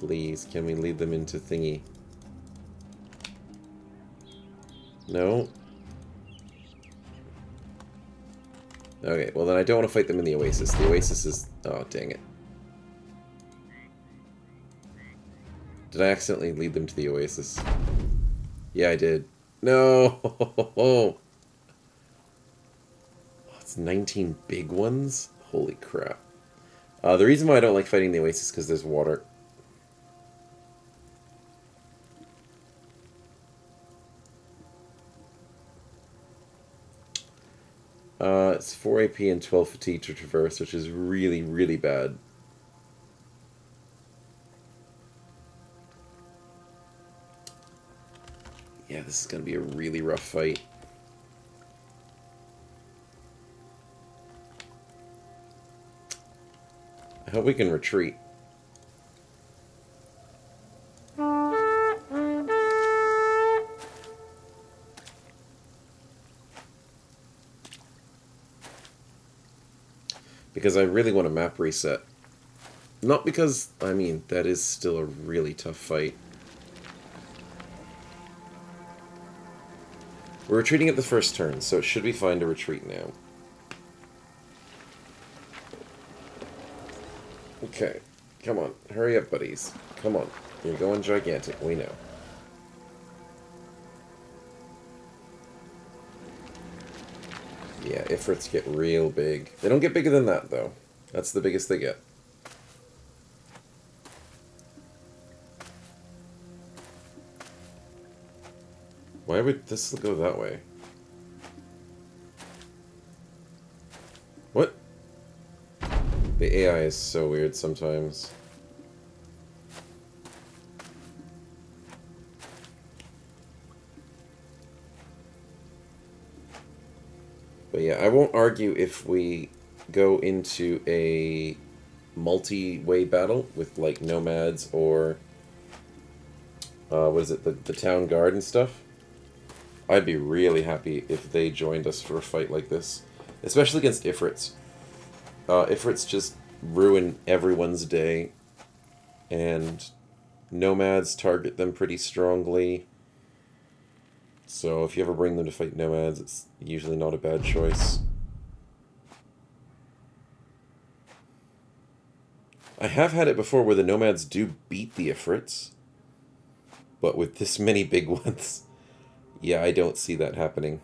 Please, can we lead them into thingy? No? Okay, well then I don't want to fight them in the Oasis. The Oasis is... oh, dang it. Did I accidentally lead them to the Oasis? Yeah, I did. No! Oh, it's 19 big ones? Holy crap. The reason why I don't like fighting the Oasis is because there's water. It's 4 AP and 12 fatigue to traverse, which is really, really bad. this is going to be a really rough fight. I hope we can retreat. Because I really want a map reset. Not because, I mean, that is still a really tough fight. We're retreating at the first turn, so it should be fine to retreat now. Okay, come on, hurry up, buddies. Come on, you're going gigantic, we know. Yeah, Ifrits get real big. They don't get bigger than that, though. That's the biggest they get. Why would this go that way? What? The AI is so weird sometimes. But yeah, I won't argue if we go into a multi-way battle with like nomads or what is it, the town guard and stuff. I'd be really happy if they joined us for a fight like this, especially against Ifrits. Ifrits just ruin everyone's day, and nomads target them pretty strongly. So if you ever bring them to fight nomads, it's usually not a bad choice. I have had it before where the nomads do beat the Ifrits, but with this many big ones, yeah, I don't see that happening.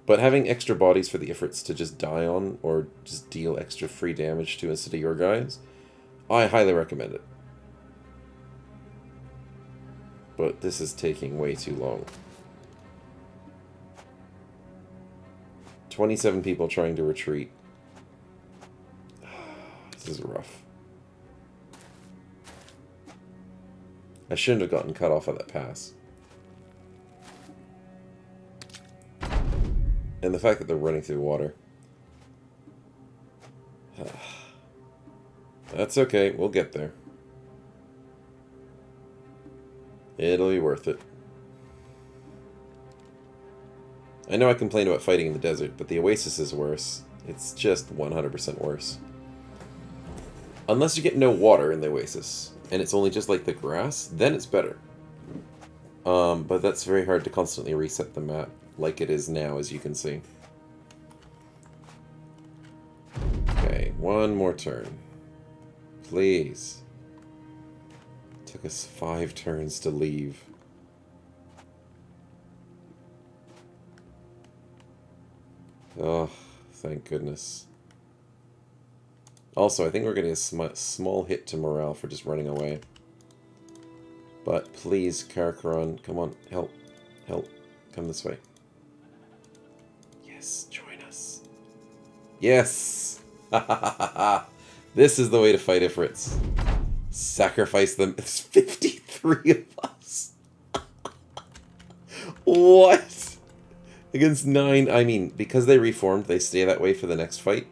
But having extra bodies for the Ifrits to just die on, or just deal extra free damage to instead of your guys, I highly recommend it. But this is taking way too long. 27 people trying to retreat. This is rough. I shouldn't have gotten cut off of that pass. And the fact that they're running through water. That's okay, we'll get there. It'll be worth it. I know I complain about fighting in the desert, but the Oasis is worse. It's just 100% worse. Unless you get no water in the Oasis, and it's only just like the grass, then it's better. But that's very hard to constantly reset the map, like it is now, as you can see. Okay, one more turn. Please. Took us 5 turns to leave. Oh, thank goodness. Also, I think we're getting a small hit to morale for just running away. But please, Karakaran, come on, help. Help. Come this way. Yes, join us. Yes! This is the way to fight Ifrits. Sacrifice them. It's 53 of us. What? Against 9. I mean, because they reformed, they stay that way for the next fight.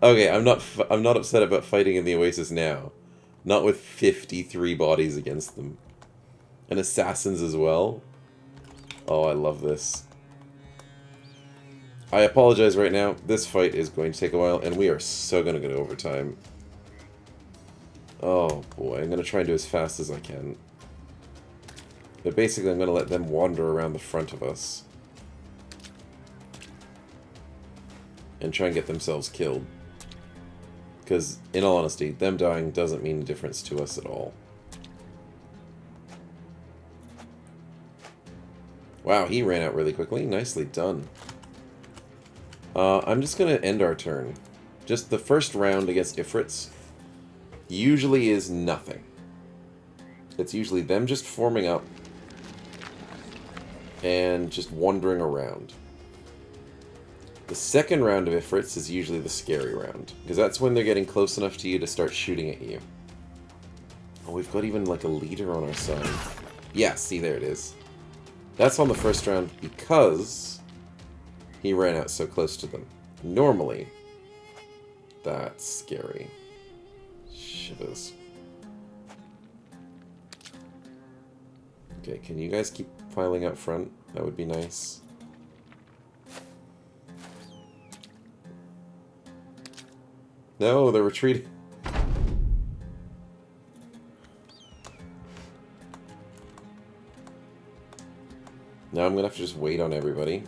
Okay, I'm not upset about fighting in the Oasis now. Not with 53 bodies against them. And assassins as well. Oh, I love this. I apologize right now. This fight is going to take a while, and we are so going to go to overtime. Oh boy, I'm going to try and do as fast as I can. But basically, I'm going to let them wander around the front of us. And try and get themselves killed. Because, in all honesty, them dying doesn't mean a difference to us at all. Wow, he ran out really quickly. Nicely done. I'm just going to end our turn. Just the first round against Ifrits usually is nothing. It's usually them just forming up and just wandering around. The second round of Ifrits is usually the scary round, because that's when they're getting close enough to you to start shooting at you. Oh, we've got even like a leader on our side. Yeah, see, there it is. That's on the first round because he ran out so close to them. Normally, that's scary. Shivers. Okay, can you guys keep filing out front? That would be nice. No, they're retreating. Now I'm gonna have to just wait on everybody.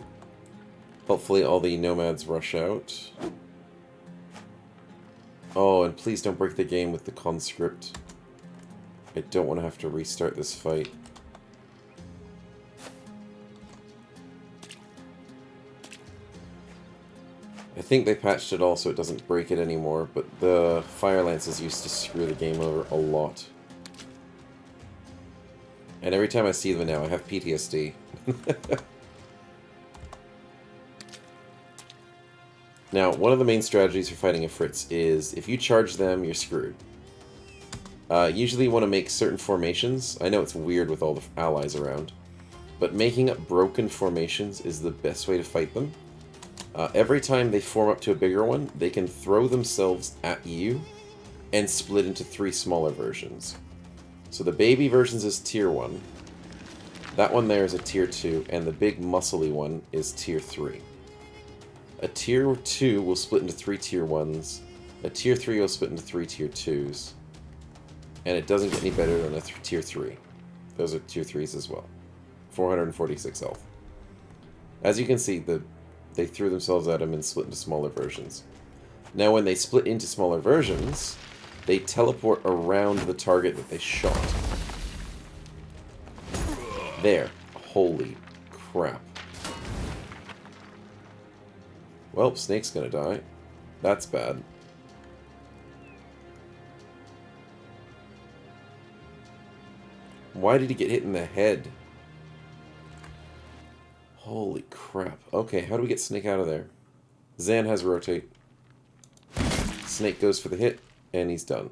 Hopefully all the nomads rush out. Oh, and please don't break the game with the conscript. I don't want to have to restart this fight. I think they patched it all so it doesn't break it anymore, but the fire lances used to screw the game over a lot. And every time I see them now, I have PTSD. Now, one of the main strategies for fighting Ifrits is if you charge them, you're screwed. Usually you want to make certain formations. I know it's weird with all the allies around, but making up broken formations is the best way to fight them. Every time they form up to a bigger one, they can throw themselves at you and split into 3 smaller versions. So the baby versions is tier 1. That one there is a tier 2, and the big muscly one is tier 3. A tier 2 will split into 3 tier 1s. A tier 3 will split into 3 tier 2s. And it doesn't get any better than a tier 3. Those are tier 3s as well. 446 health. As you can see, they threw themselves at him and split into smaller versions. Now when they split into smaller versions, they teleport around the target that they shot. There. Holy crap. Well, Snake's gonna die. That's bad. Why did he get hit in the head? Holy crap. Okay, how do we get Snake out of there? Zan has rotate. Snake goes for the hit, and he's done.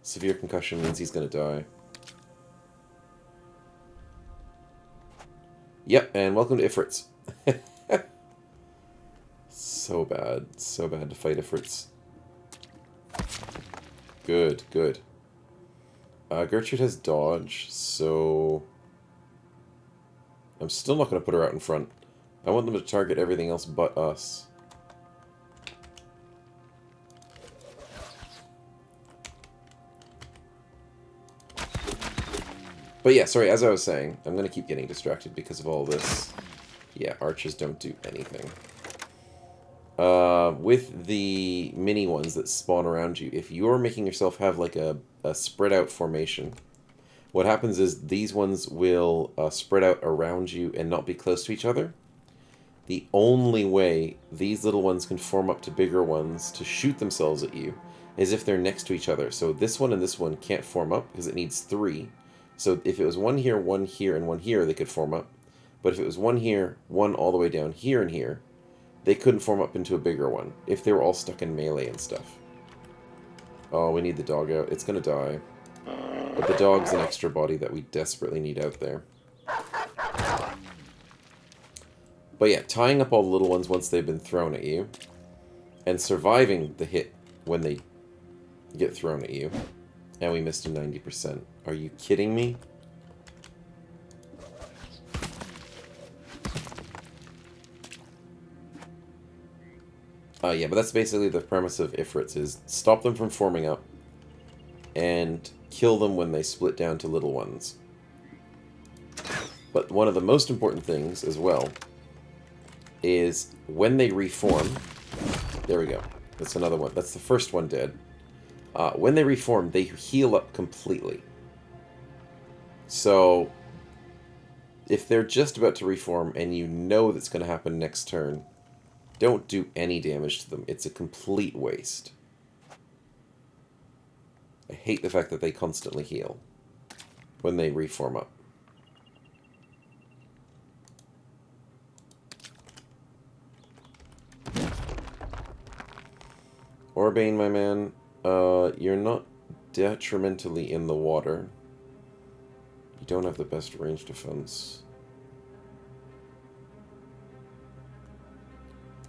Severe concussion means he's gonna die. Yep, and welcome to Ifrits. So bad. So bad to fight Ifrits. Good, good. Gertrude has dodge, so... I'm still not going to put her out in front. I want them to target everything else but us. But yeah, sorry, as I was saying, I'm going to keep getting distracted because of all this. Yeah, archers don't do anything. With the mini ones that spawn around you, if you're making yourself have like a spread out formation, what happens is these ones will spread out around you and not be close to each other. The only way these little ones can form up to bigger ones to shoot themselves at you is if they're next to each other. So this one and this one can't form up because it needs 3. So if it was one here, and one here, they could form up. But if it was one here, one all the way down here and here, they couldn't form up into a bigger one if they were all stuck in melee and stuff. Oh, we need the dog out. It's gonna die. But the dog's an extra body that we desperately need out there. But yeah, tying up all the little ones once they've been thrown at you, and surviving the hit when they get thrown at you. And we missed a 90%. Are you kidding me? Yeah, but that's basically the premise of Ifrits, is stop them from forming up and kill them when they split down to little ones. But one of the most important things as well is when they reform, there we go, that's another one, that's the first one dead. When they reform, they heal up completely. So if they're just about to reform and you know that's going to happen next turn, don't do any damage to them. It's a complete waste. I hate the fact that they constantly heal when they reform up. Orbane, my man, you're not detrimentally in the water. You don't have the best range defense.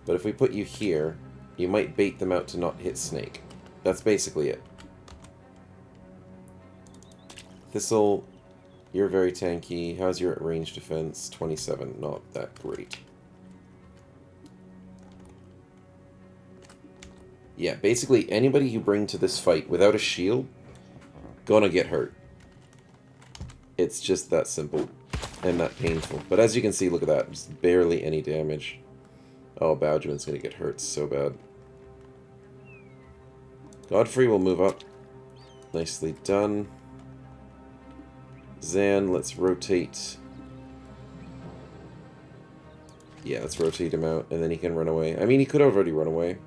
But if we put you here, you might bait them out to not hit Snake. That's basically it. Thistle, you're very tanky. How's your range defense? 27, not that great. Yeah, basically anybody you bring to this fight without a shield, gonna get hurt. It's just that simple and that painful. But as you can see, look at that, just barely any damage. Oh, Bowdman's gonna get hurt so bad. Godfrey will move up. Nicely done. Zan, let's rotate. Yeah, let's rotate him out, and then he can run away. I mean, he could have already run away.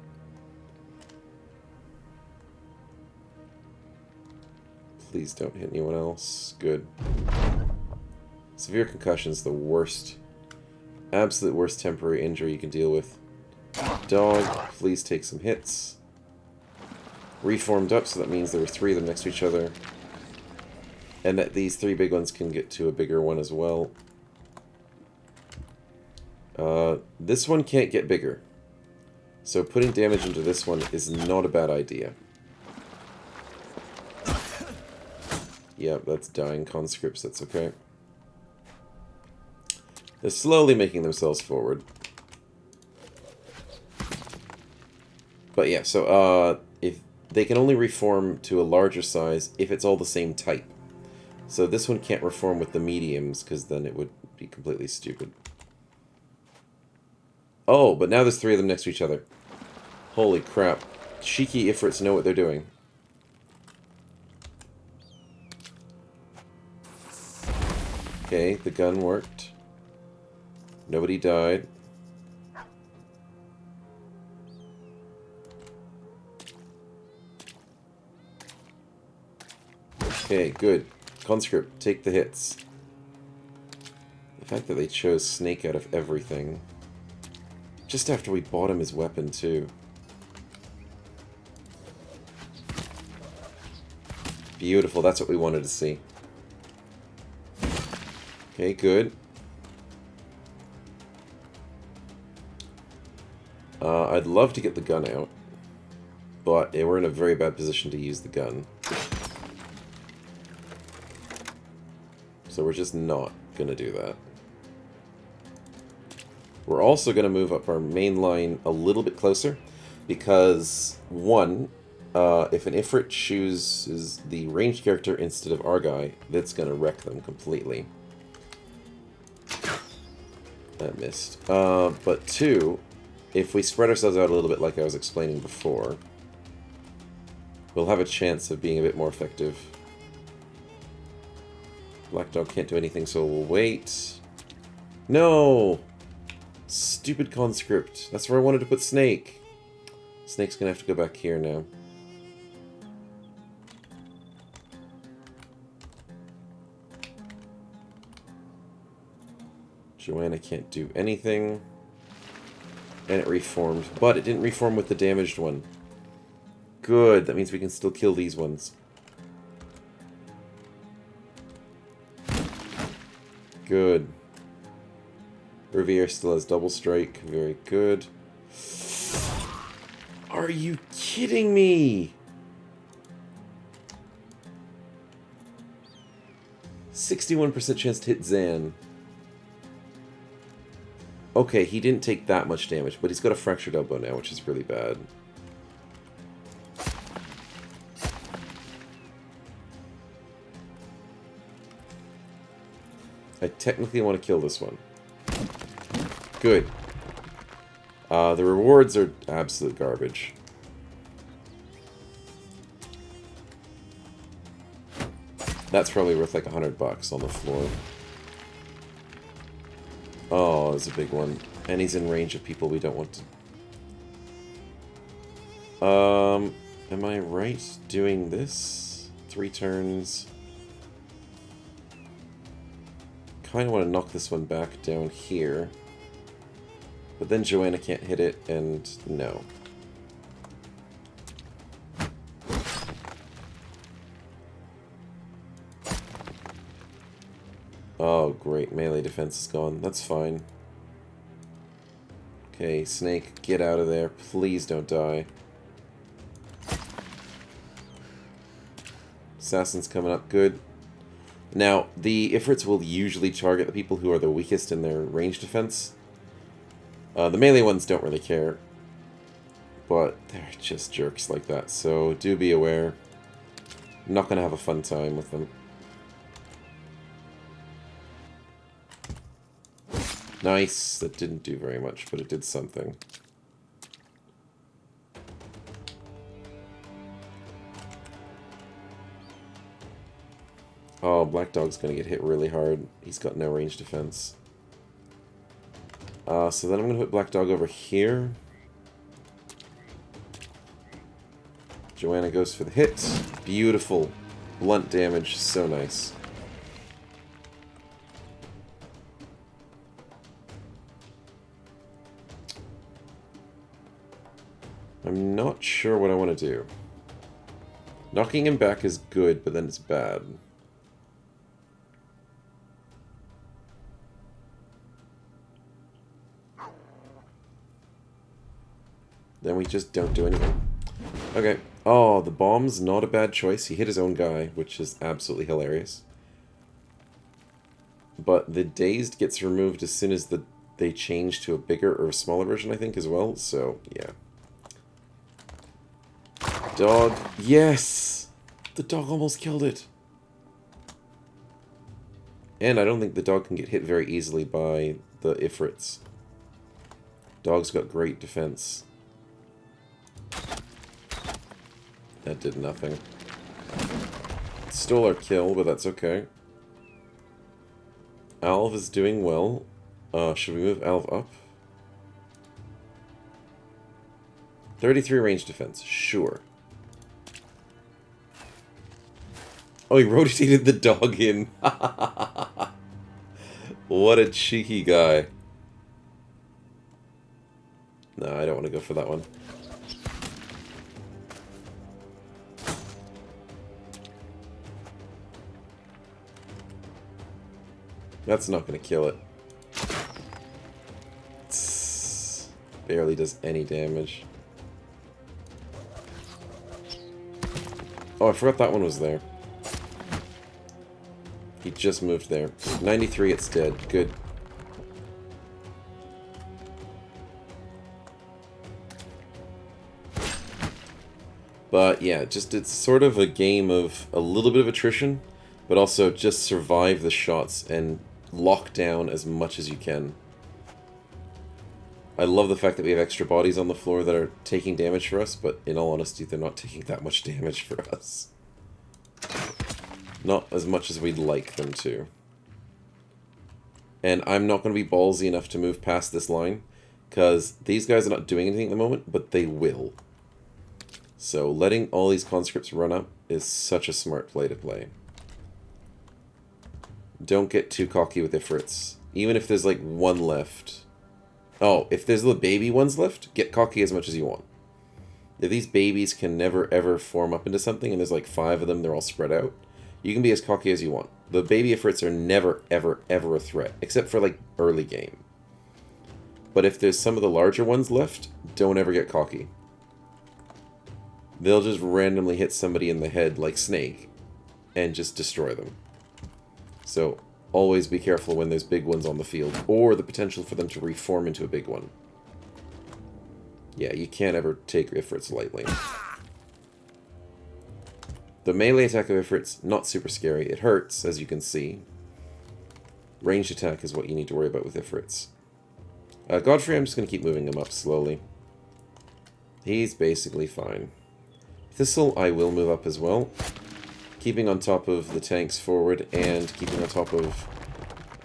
Please don't hit anyone else. Good. Severe concussion's the worst. Absolute worst temporary injury you can deal with. Dog, please take some hits. Reformed up, so that means there were 3 of them next to each other. And that these 3 big ones can get to a bigger one as well. This one can't get bigger. So putting damage into this one is not a bad idea. Yep, that's dying conscripts, that's okay. They're slowly making themselves forward. But yeah, so if they can only reform to a larger size if it's all the same type. So this one can't reform with the mediums, because then it would be completely stupid. Oh, but now there's 3 of them next to each other. Holy crap. Cheeky Ifrits know what they're doing. Okay, the gun worked. Nobody died. Okay, good. Conscript, take the hits. The fact that they chose Snake out of everything. Just after we bought him his weapon, too. Beautiful, that's what we wanted to see. Okay, good. I'd love to get the gun out, but we're in a very bad position to use the gun. So we're just not going to do that. We're also going to move up our main line a little bit closer, because, one, if an Ifrit chooses the ranged character instead of our guy, that's going to wreck them completely. That missed. But 2, if we spread ourselves out a little bit like I was explaining before, we'll have a chance of being a bit more effective. Black Dog can't do anything, so we'll wait. No! Stupid conscript. That's where I wanted to put Snake. Snake's gonna have to go back here now. Joanna can't do anything. And it reformed. But it didn't reform with the damaged one. Good. That means we can still kill these ones. Good. Riviere still has double strike. Very good. Are you kidding me? 61% chance to hit Zan. Okay, he didn't take that much damage, but he's got a fractured elbow now, which is really bad. I technically want to kill this one. Good. The rewards are absolute garbage. That's probably worth like $100 on the floor. Oh, there's a big one. And he's in range of people we don't want to... am I right doing this? 3 turns. Kind of want to knock this one back down here. But then Joanna can't hit it, and no. Oh, great. Melee defense is gone. That's fine. Okay, Snake, get out of there. Please don't die. Assassin's coming up. Good. Now, the Ifrits will usually target the people who are the weakest in their range defense. The melee ones don't really care. But they're just jerks like that, so do be aware. I'm not going to have a fun time with them. Nice. That didn't do very much, but it did something. Oh, Black Dog's going to get hit really hard. He's got no range defense. So then I'm going to put Black Dog over here. Joanna goes for the hit. Beautiful. Blunt damage. So nice. I'm not sure what I want to do. Knocking him back is good, but then it's bad. Then we just don't do anything. Okay. Oh, the bomb's not a bad choice. He hit his own guy, which is absolutely hilarious. But the dazed gets removed as soon as they change to a bigger or a smaller version, I think, as well. So, yeah. Dog. Yes! The dog almost killed it. And I don't think the dog can get hit very easily by the Ifrits. Dog's got great defense. That did nothing. Stole our kill, but that's okay. Alv is doing well. Should we move Alv up? 33 range defense, sure. Oh, he rotated the dog in. What a cheeky guy. No, I don't want to go for that one. That's not going to kill it. Barely does any damage. Oh, I forgot that one was there. He just moved there. 93, it's dead. Good. But yeah, just it's sort of a game of a little bit of attrition, but also just survive the shots and lock down as much as you can. I love the fact that we have extra bodies on the floor that are taking damage for us, but in all honesty, they're not taking that much damage for us. Not as much as we'd like them to. And I'm not going to be ballsy enough to move past this line, because these guys are not doing anything at the moment, but they will. So letting all these conscripts run up is such a smart play to play. Don't get too cocky with Ifrits. Even if there's like one left. Oh, if there's the baby ones left, get cocky as much as you want. If these babies can never ever form up into something, and there's like 5 of them, they're all spread out, you can be as cocky as you want. The baby Ifrits are never, ever, ever a threat, except for like early game. But if there's some of the larger ones left, don't ever get cocky. They'll just randomly hit somebody in the head like Snake, and just destroy them. So, always be careful when there's big ones on the field, or the potential for them to reform into a big one. Yeah, you can't ever take Ifrits lightly. The melee attack of Ifrits, not super scary. It hurts, as you can see. Ranged attack is what you need to worry about with Ifrits. Godfrey, I'm just going to keep moving him up slowly. He's basically fine. Thistle, I will move up as well. Keeping on top of the tanks forward and keeping on top of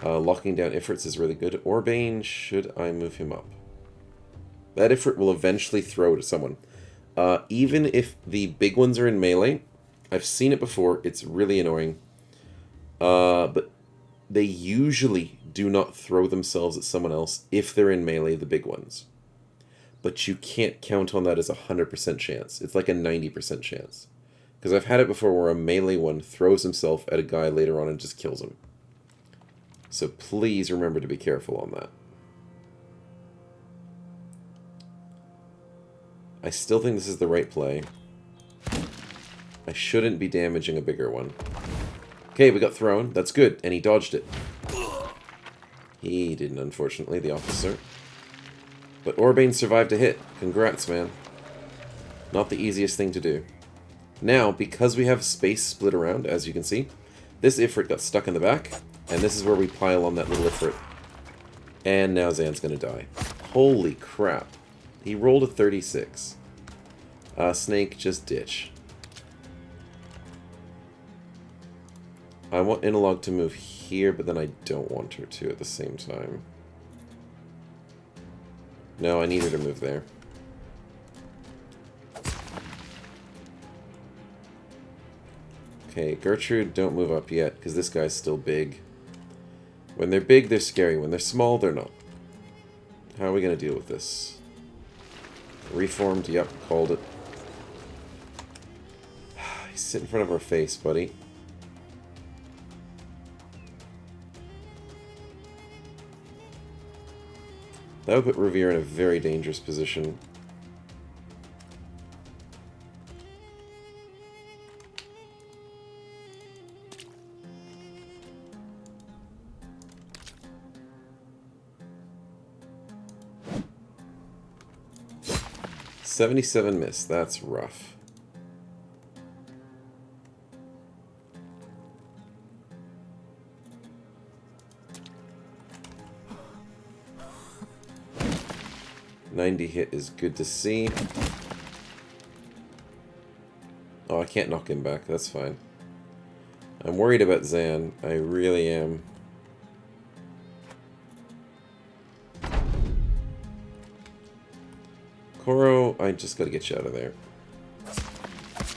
locking down Ifrits is really good. Urbane, should I move him up? That Ifrit will eventually throw to someone. Even if the big ones are in melee, I've seen it before, it's really annoying. But they usually do not throw themselves at someone else if they're in melee, the big ones. But you can't count on that as a 100% chance. It's like a 90% chance. Because I've had it before where a melee one throws himself at a guy later on and just kills him. So please remember to be careful on that. I still think this is the right play. I shouldn't be damaging a bigger one. Okay, we got thrown. That's good. And he dodged it. He didn't, unfortunately, the officer. But Orbane survived a hit. Congrats, man. Not the easiest thing to do. Now, because we have space split around, as you can see, this Ifrit got stuck in the back, and this is where we pile on that little Ifrit. And now Zan's gonna die. Holy crap. He rolled a 36. Snake, just ditch. I want Analog to move here, but then I don't want her to at the same time. No, I need her to move there. Okay, Gertrude, don't move up yet, because this guy's still big. When they're big, they're scary. When they're small, they're not. How are we going to deal with this? Reformed, yep, called it. He's sitting in front of our face, buddy. That would put Revere in a very dangerous position. $77 miss. That's rough. $90 hit is good to see. Oh, I can't knock him back. That's fine. I'm worried about Zan. I really am. Koro, I just gotta get you out of there.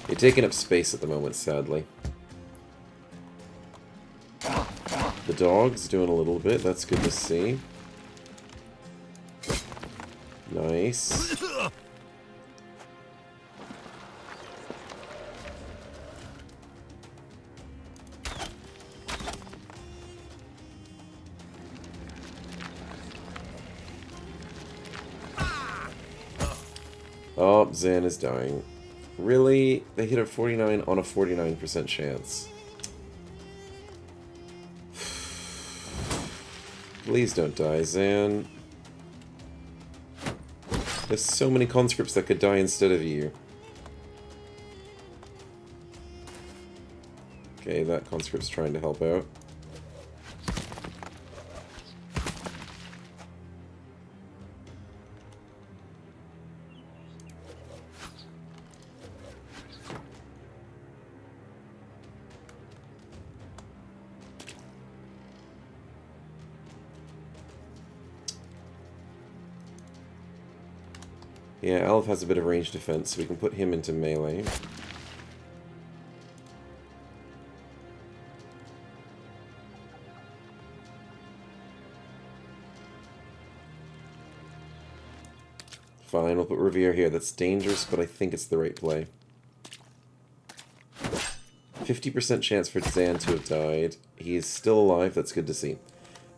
You're taking up space at the moment, sadly. The dog's doing a little bit. That's good to see. Nice. Oh, Zan is dying. Really? They hit a 49 on a 49% chance. Please don't die, Zan. There's so many conscripts that could die instead of you. Okay, that conscript's trying to help out. Yeah, Elf has a bit of range defense, so we can put him into melee. Fine, we'll put Revere here. That's dangerous, but I think it's the right play. 50% chance for Zan to have died. He's still alive, that's good to see.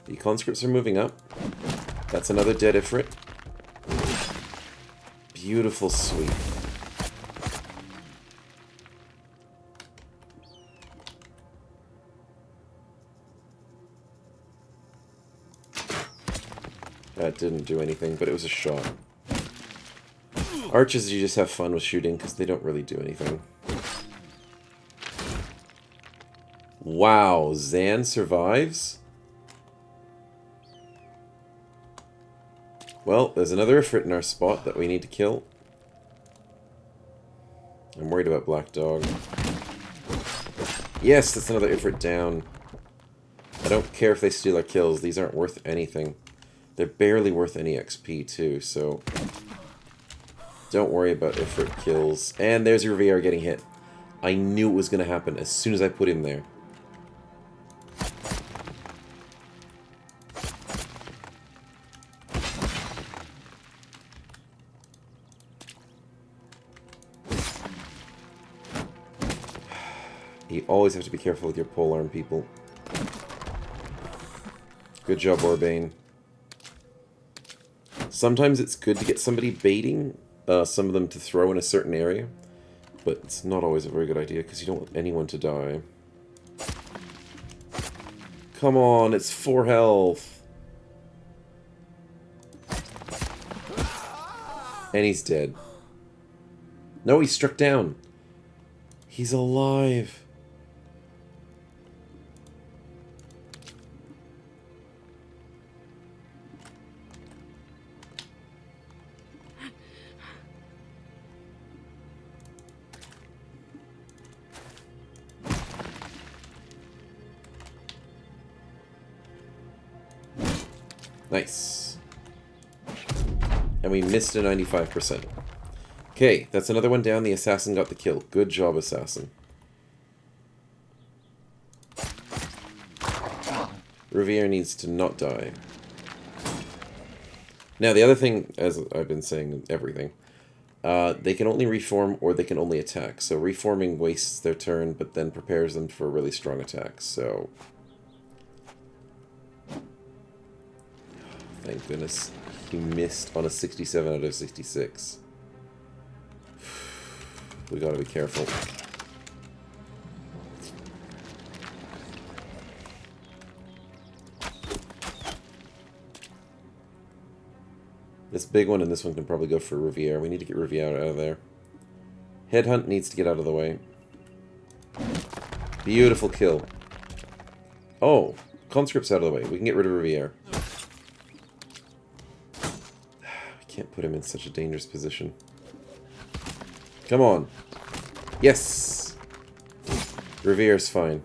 The conscripts are moving up. That's another dead Ifrit. Beautiful sweep. That didn't do anything, but it was a shot. Archers, you just have fun with shooting because they don't really do anything. Wow, Zan survives? Well, there's another Ifrit in our spot that we need to kill. I'm worried about Black Dog. Yes, that's another Ifrit down. I don't care if they steal our kills. These aren't worth anything. They're barely worth any XP too, so... Don't worry about Ifrit kills. And there's your VR getting hit. I knew it was going to happen as soon as I put him there. You always have to be careful with your polearm people. Good job, Orbane. Sometimes it's good to get somebody baiting some of them to throw in a certain area, but it's not always a very good idea because you don't want anyone to die. Come on, it's 4 health. And he's dead. No, he's struck down. He's alive. Nice. And we missed a 95%. Okay, that's another one down. The assassin got the kill. Good job, assassin. Riviere needs to not die. Now, the other thing, as I've been saying, everything, they can only reform or they can only attack. So reforming wastes their turn, but then prepares them for a really strong attack. So, thank goodness he missed on a 67 out of 66. We gotta be careful. This big one and this one can probably go for Riviere. We need to get Riviere out of there. Headhunt needs to get out of the way. Beautiful kill. Oh, conscript's out of the way. We can get rid of Riviere. We can't put him in such a dangerous position. Come on. Yes! Riviere's fine.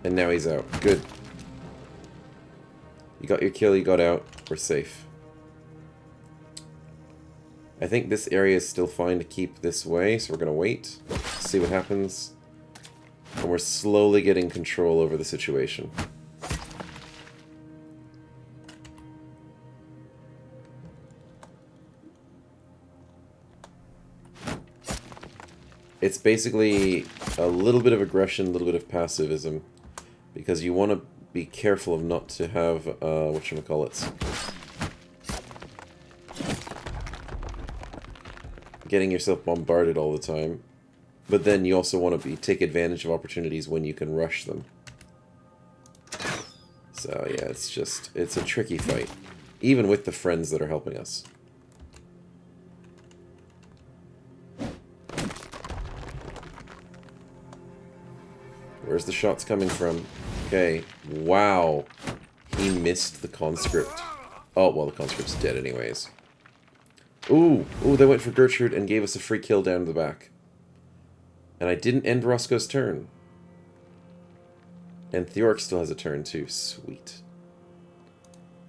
And now he's out. Good. You got your kill, you got out. We're safe. I think this area is still fine to keep this way, so we're going to wait. See what happens. And we're slowly getting control over the situation. It's basically a little bit of aggression, a little bit of passivism. Because you want to be careful of not to have, whatchamacallits. Getting yourself bombarded all the time. But then you also want to take advantage of opportunities when you can rush them. So yeah, it's a tricky fight. Even with the friends that are helping us. Where's the shots coming from? Okay. Wow. He missed the conscript. Oh, well, the conscript's dead anyways. Ooh. Ooh, they went for Gertrude and gave us a free kill down the back. And I didn't end Roscoe's turn. And Theoric still has a turn too. Sweet.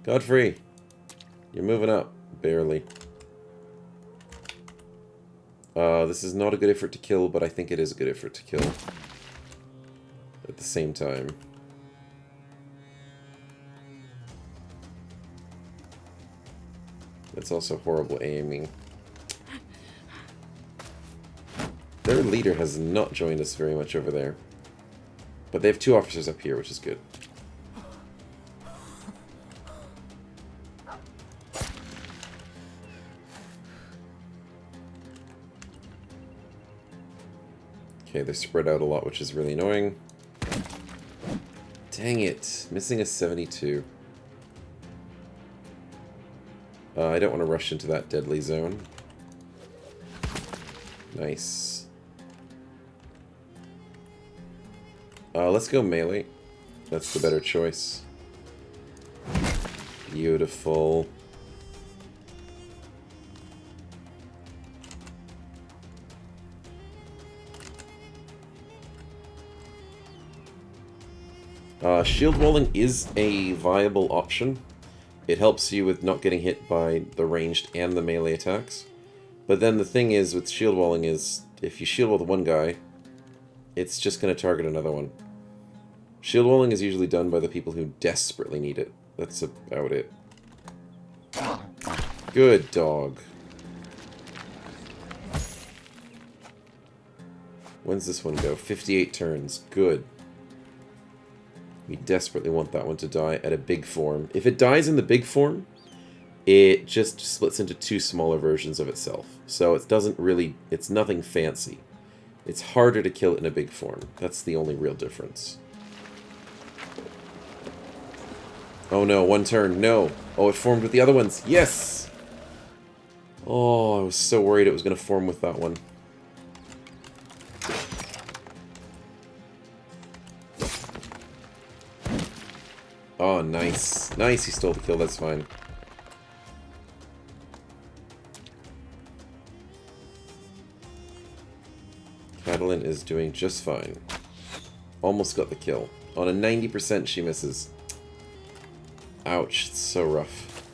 Godfrey. You're moving up. Barely. This is not a good effort to kill, but I think it is a good effort to kill. At the same time. It's also horrible aiming. Their leader has not joined us very much over there. But they have 2 officers up here, which is good. Okay, they're spread out a lot, which is really annoying. Dang it. Missing a 72. I don't want to rush into that deadly zone. Nice. Let's go melee. That's the better choice. Beautiful. Shield walling is a viable option. It helps you with not getting hit by the ranged and the melee attacks. But then the thing is with shield walling is, if you shield wall one guy, it's just going to target another one. Shield walling is usually done by the people who desperately need it. That's about it. Good dog. When's this one go? 58 turns. Good. We desperately want that one to die at a big form. If it dies in the big form, it just splits into two smaller versions of itself. So it doesn't really... It's nothing fancy. It's harder to kill it in a big form. That's the only real difference. Oh no, one turn. No. Oh, it formed with the other ones. Yes! Oh, I was so worried it was going to form with that one. Oh, nice. Nice, he stole the kill. That's fine. Catalan is doing just fine. Almost got the kill. On a 90% she misses. Ouch, it's so rough.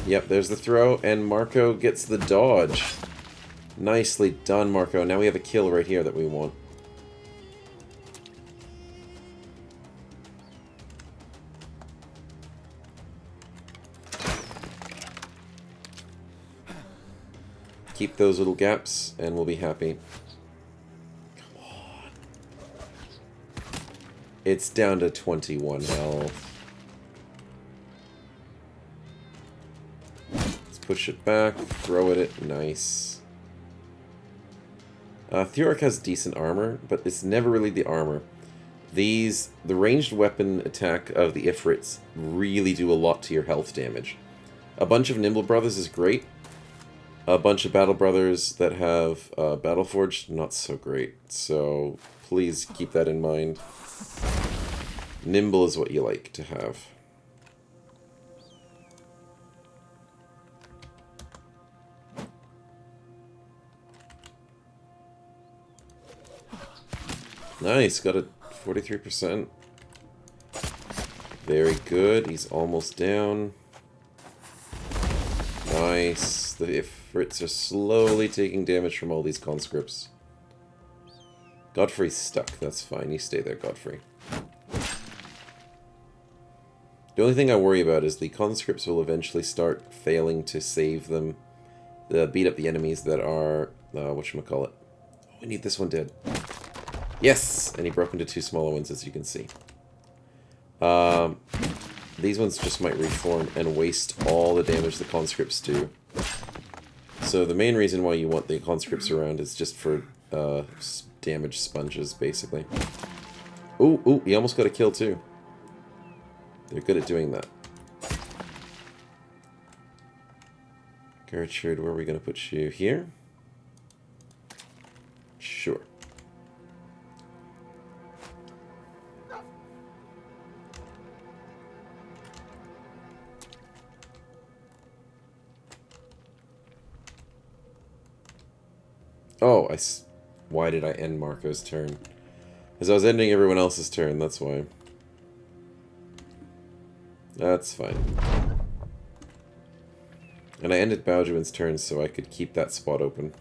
Yep, there's the throw, and Marco gets the dodge. Nicely done, Marco. Now we have a kill right here that we want. Keep those little gaps, and we'll be happy. Come on. It's down to 21 health. Let's push it back, throw at it. Nice. Theoric has decent armor, but it's never really the armor. The ranged weapon attack of the Ifrits really do a lot to your health damage. A bunch of Nimble Brothers is great. A bunch of Battle Brothers that have Battleforged, not so great. So please keep that in mind. Nimble is what you like to have. Nice, got a 43%. Very good, he's almost down. Nice. The Ifrits are slowly taking damage from all these conscripts. Godfrey's stuck, that's fine. You stay there, Godfrey. The only thing I worry about is the conscripts will eventually start failing to save them. Beat up the enemies that are... whatchamacallit. Oh, we need this one dead. Yes! And he broke into two smaller ones, as you can see. These ones just might reform and waste all the damage the conscripts do. So the main reason why you want the conscripts around is just for damage sponges, basically. Ooh, ooh, he almost got a kill too. They're good at doing that. Gertrude, where are we going to put you? Here? Sure. Oh, why did I end Marco's turn? Because I was ending everyone else's turn, that's why. That's fine. And I ended Bauduin's turn so I could keep that spot open.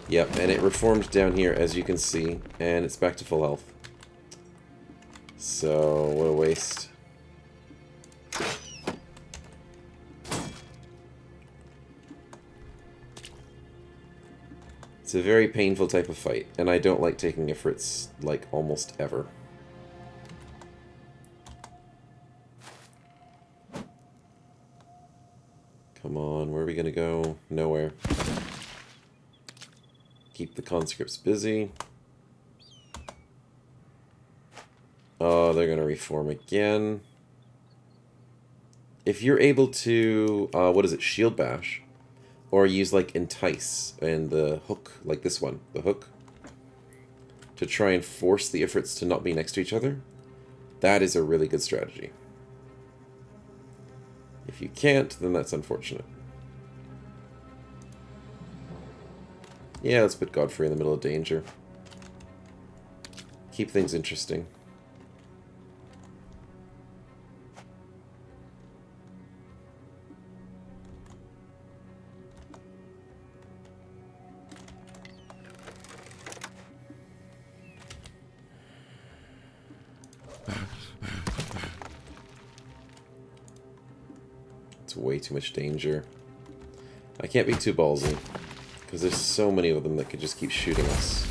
Yep, and it reformed down here, as you can see, and it's back to full health. So, what a waste. It's a very painful type of fight, and I don't like taking Ifrits, like, almost ever. Come on, where are we gonna go? Nowhere. Keep the conscripts busy. Oh, they're gonna reform again. If you're able to, what is it, Shield Bash, or use, like, Entice and the hook, like this one, the hook, to try and force the Ifrits to not be next to each other, that is a really good strategy. If you can't, then that's unfortunate. Yeah, let's put Godfrey in the middle of danger. Keep things interesting. It's way too much danger. I can't be too ballsy, because there's so many of them that could just keep shooting us.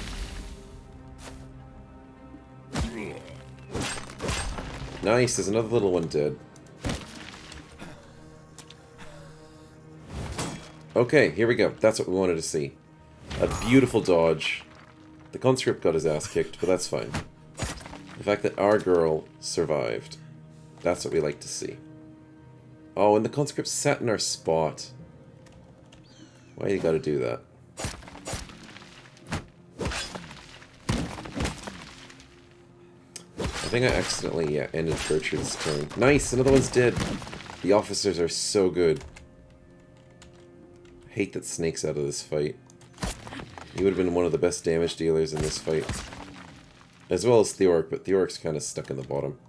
Nice, there's another little one dead. Okay, here we go. That's what we wanted to see. A beautiful dodge. The conscript got his ass kicked, but that's fine. The fact that our girl survived. That's what we like to see. Oh, and the conscript sat in our spot. Why you gotta do that? I think I accidentally, yeah, ended Gertrude's turn. Nice! Another one's dead! The officers are so good. I hate that Snake's out of this fight. He would have been one of the best damage dealers in this fight. As well as Theoric, but Theoric's kind of stuck in the bottom.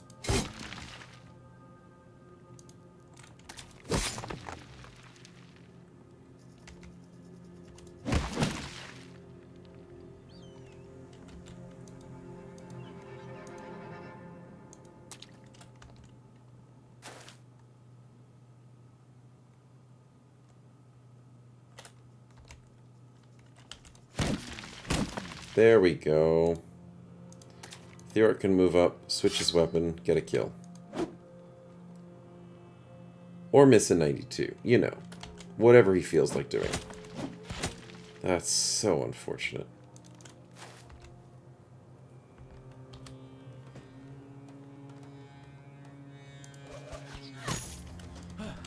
There we go. Theoric can move up, switch his weapon, get a kill. Or miss a 92. You know. Whatever he feels like doing. That's so unfortunate.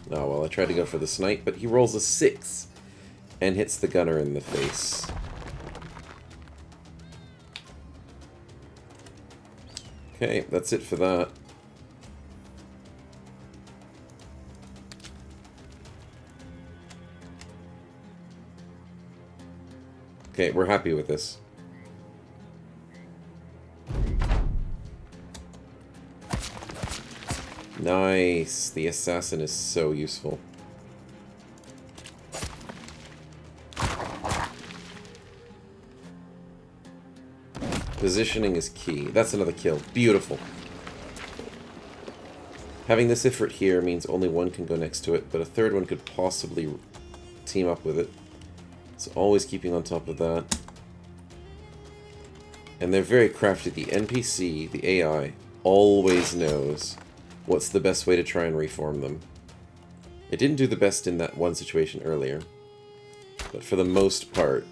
Oh well, I tried to go for the snipe, but he rolls a 6 and hits the gunner in the face. Okay, that's it for that. Okay, we're happy with this. Nice. The assassin is so useful. Positioning is key. That's another kill. Beautiful. Having this Ifrit here means only one can go next to it, but a third one could possibly team up with it. So always keeping on top of that. And they're very crafty. The NPC, the AI, always knows what's the best way to try and reform them. It didn't do the best in that one situation earlier, but for the most part,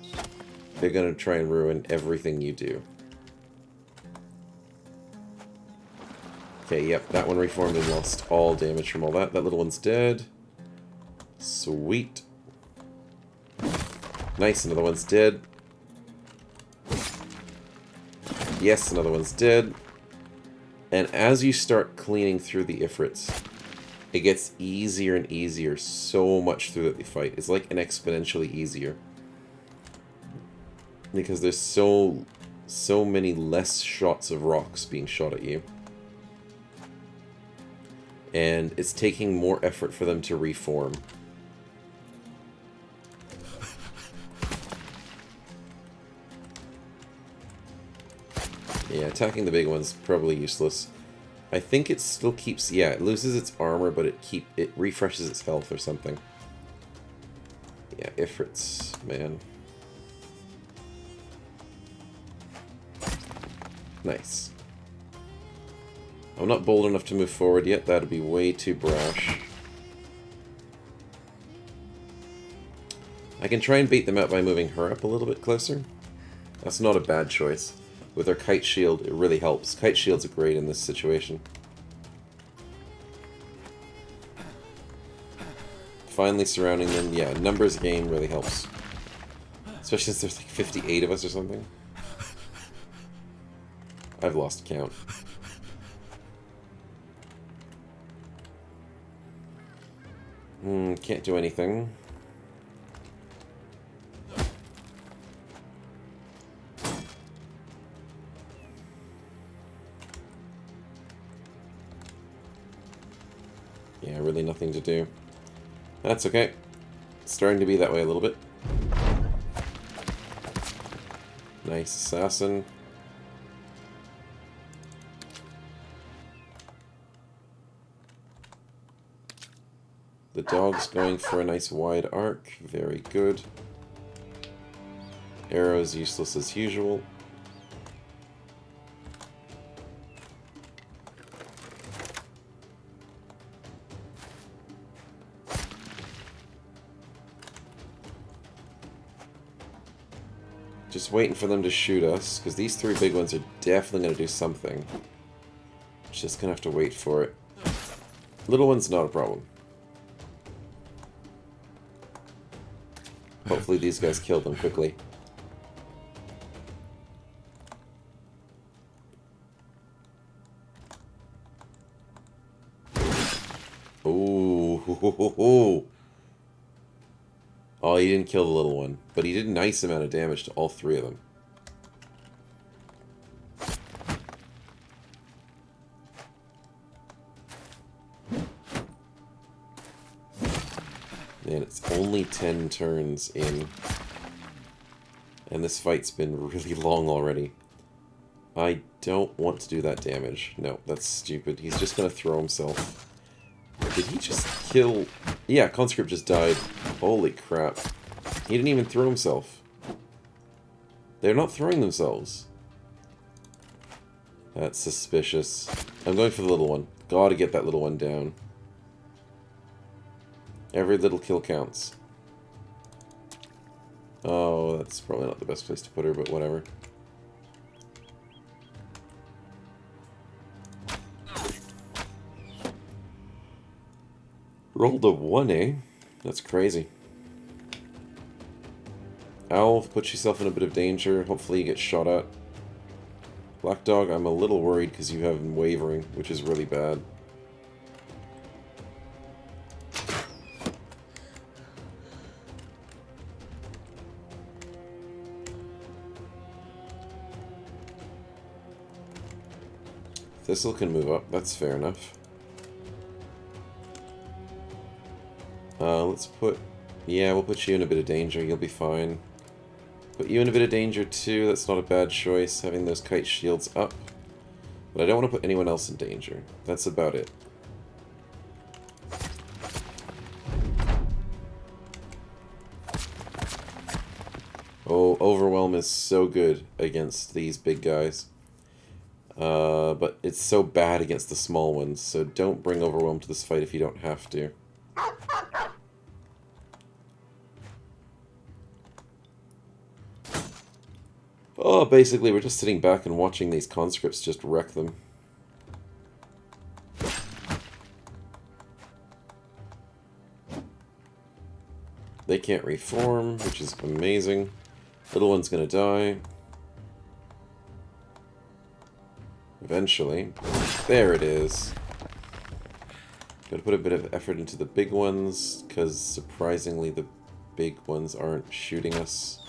they're going to try and ruin everything you do. Okay, yep, that one reformed and lost all damage from all that. That little one's dead. Sweet. Nice, another one's dead. Yes, another one's dead. And as you start cleaning through the Ifrits, it gets easier and easier so much through the fight. It's like an exponentially easier. Because there's so many less shots of rocks being shot at you. And it's taking more effort for them to reform. Yeah, attacking the big one's probably useless. I think it still keeps... Yeah, it loses its armor, but it refreshes its health or something. Yeah, Ifrits, man. Nice. I'm not bold enough to move forward yet. That'd be way too brash. I can try and bait them out by moving her up a little bit closer. That's not a bad choice. With her kite shield, it really helps. Kite shields are great in this situation. Finally surrounding them. Yeah, numbers game really helps. Especially since there's like 58 of us or something. I've lost count. Can't do anything. Yeah, really nothing to do. That's okay. It's starting to be that way a little bit. Nice assassin. The dog's going for a nice wide arc. Very good. Arrows useless as usual. Just waiting for them to shoot us, because these three big ones are definitely going to do something. Just going to have to wait for it. Little one's not a problem. Hopefully these guys kill them quickly. Ooh. Oh, he didn't kill the little one, but he did a nice amount of damage to all three of them. Man, it's only 10 turns in, and this fight's been really long already. I don't want to do that damage. No, that's stupid. He's just going to throw himself. Did he just kill... Yeah, Conscript just died. Holy crap. He didn't even throw himself. They're not throwing themselves. That's suspicious. I'm going for the little one. Gotta get that little one down. Every little kill counts. Oh, that's probably not the best place to put her, but whatever. Rolled a 1, eh? That's crazy. Owl, put yourself in a bit of danger. Hopefully you get shot at. Black Dog, I'm a little worried because you have him wavering, which is really bad. Thistle can move up, that's fair enough. Let's put... Yeah, we'll put you in a bit of danger, you'll be fine. Put you in a bit of danger too, that's not a bad choice, having those kite shields up. But I don't want to put anyone else in danger. That's about it. Oh, Overwhelm is so good against these big guys. But it's so bad against the small ones, so don't bring Overwhelm to this fight if you don't have to. Oh, basically we're just sitting back and watching these conscripts just wreck them. They can't reform, which is amazing. Little one's gonna die. Eventually. There it is. Gotta put a bit of effort into the big ones, because surprisingly the big ones aren't shooting us.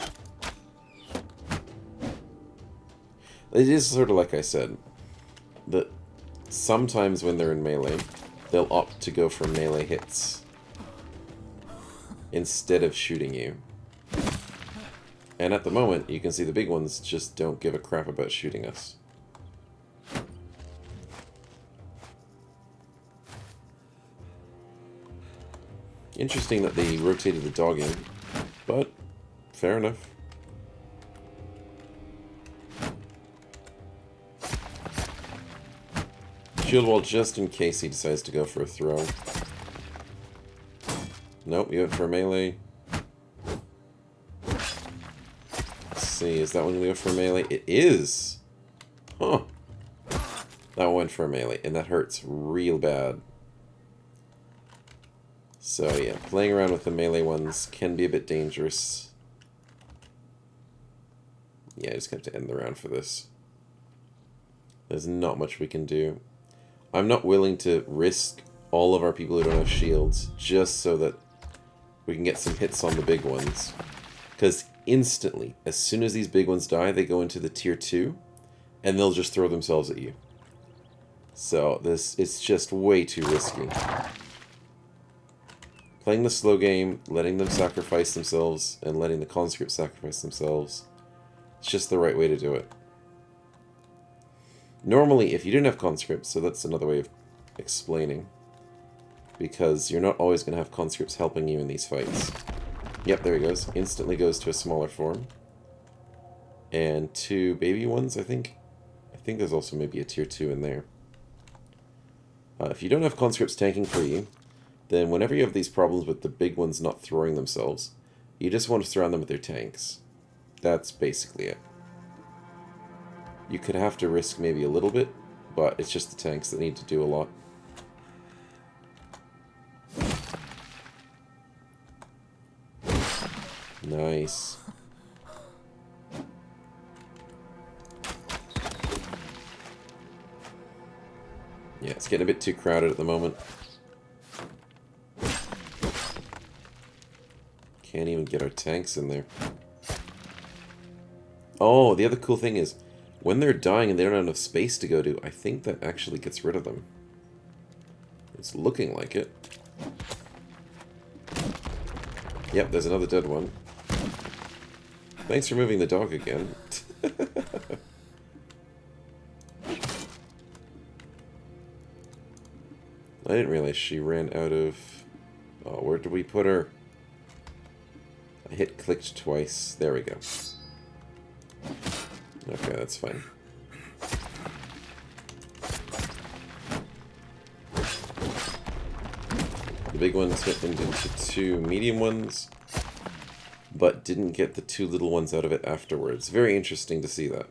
It is sort of like I said, that sometimes when they're in melee, they'll opt to go for melee hits instead of shooting you. And at the moment, you can see the big ones just don't give a crap about shooting us. Interesting that they rotated the dog in, but fair enough. Shield wall just in case he decides to go for a throw. Nope, you went for a melee. Let's see, is that one going to go for a melee? It is! Huh. That one went for a melee, and that hurts real bad. So yeah, playing around with the melee ones can be a bit dangerous. Yeah, I just have to end the round for this. There's not much we can do. I'm not willing to risk all of our people who don't have shields just so that we can get some hits on the big ones. Because instantly, as soon as these big ones die, they go into the tier 2 and they'll just throw themselves at you. So it's just way too risky. Playing the slow game, letting them sacrifice themselves, and letting the conscripts sacrifice themselves, it's just the right way to do it. Normally, if you didn't have conscripts, so that's another way of explaining. because you're not always going to have conscripts helping you in these fights. Yep, there he goes. Instantly goes to a smaller form. And 2 baby ones, I think. I think there's also maybe a tier 2 in there. If you don't have conscripts tanking for you, then whenever you have these problems with the big ones not throwing themselves, you just want to surround them with their tanks. That's basically it. You could have to risk maybe a little bit, but it's just the tanks that need to do a lot. Nice. Yeah, it's getting a bit too crowded at the moment. Can't even get our tanks in there. Oh, the other cool thing is, when they're dying and they don't have enough space to go to, I think that actually gets rid of them. It's looking like it. Yep, there's another dead one. Thanks for moving the dog again. I didn't realize she ran out of... Oh, where did we put her? I hit clicked twice. There we go. Okay, that's fine. The big ones hit into 2 medium ones, but didn't get the 2 little ones out of it afterwards. Very interesting to see that.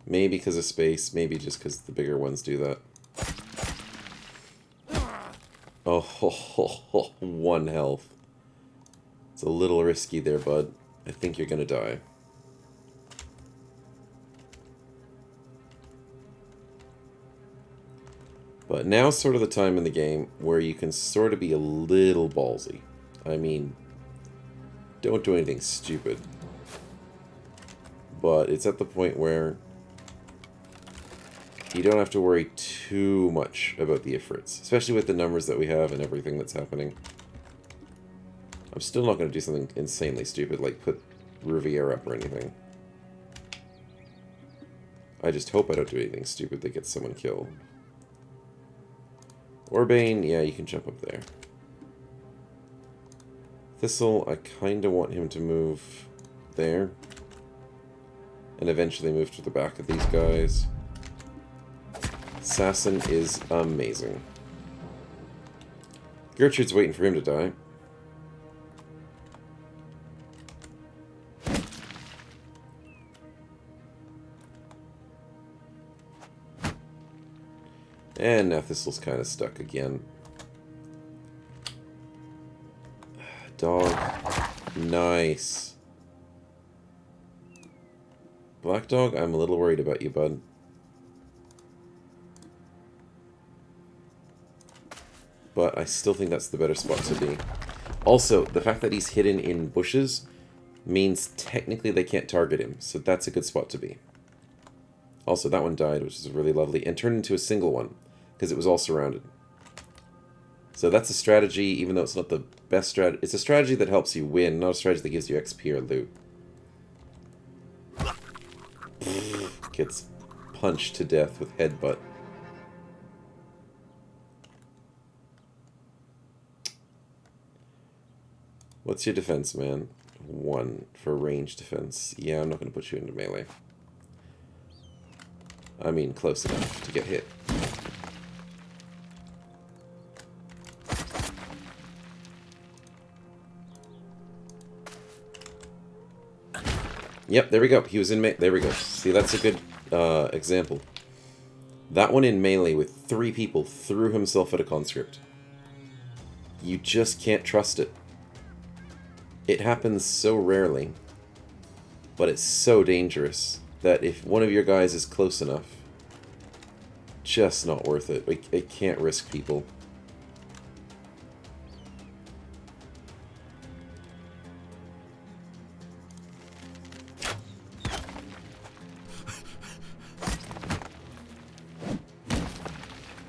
Maybe because of space, maybe just because the bigger ones do that. Oh, 1 health. It's a little risky there, bud. I think you're gonna die. But now's sort of the time in the game where you can sort of be a little ballsy. I mean, don't do anything stupid. But it's at the point where you don't have to worry too much about the Ifrits, especially with the numbers that we have and everything that's happening. I'm still not going to do something insanely stupid, like put Riviera up or anything. I just hope I don't do anything stupid that gets someone killed. Urbane, yeah, you can jump up there. Thistle, I kind of want him to move there. And eventually move to the back of these guys. Assassin is amazing. Gertrude's waiting for him to die. And now Thistle's kind of stuck again. Dog. Nice. Black Dog, I'm a little worried about you, bud. But I still think that's the better spot to be. Also, the fact that he's hidden in bushes means technically they can't target him, so that's a good spot to be. Also, that one died, which is really lovely, and turned into a single one, because it was all surrounded. So that's a strategy, even though it's not the best strategy. It's a strategy that helps you win, not a strategy that gives you XP or loot. Gets punched to death with headbutt. What's your defense, man? 1 for range defense. Yeah, I'm not going to put you into melee. I mean, close enough to get hit. Yep, there we go. He was in melee. There we go. See, that's a good example. That one in melee with 3 people threw himself at a conscript. You just can't trust it. It happens so rarely, but it's so dangerous that if one of your guys is close enough, just not worth it. It can't risk people.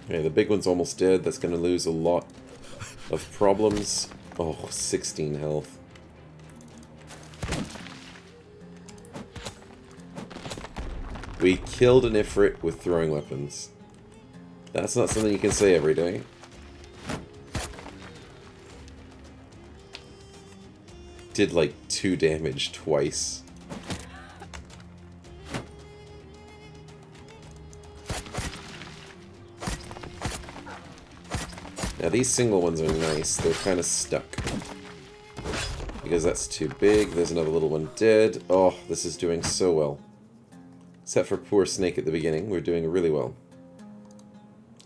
Okay, the big one's almost dead. That's going to lose a lot of problems. Oh, 16 health. We killed an Ifrit with throwing weapons. That's not something you can say every day. Did like 2 damage twice. Now these single ones are nice. They're kind of stuck. Because that's too big. There's another little one dead. Oh, this is doing so well. Except for poor Snake at the beginning. We're doing really well.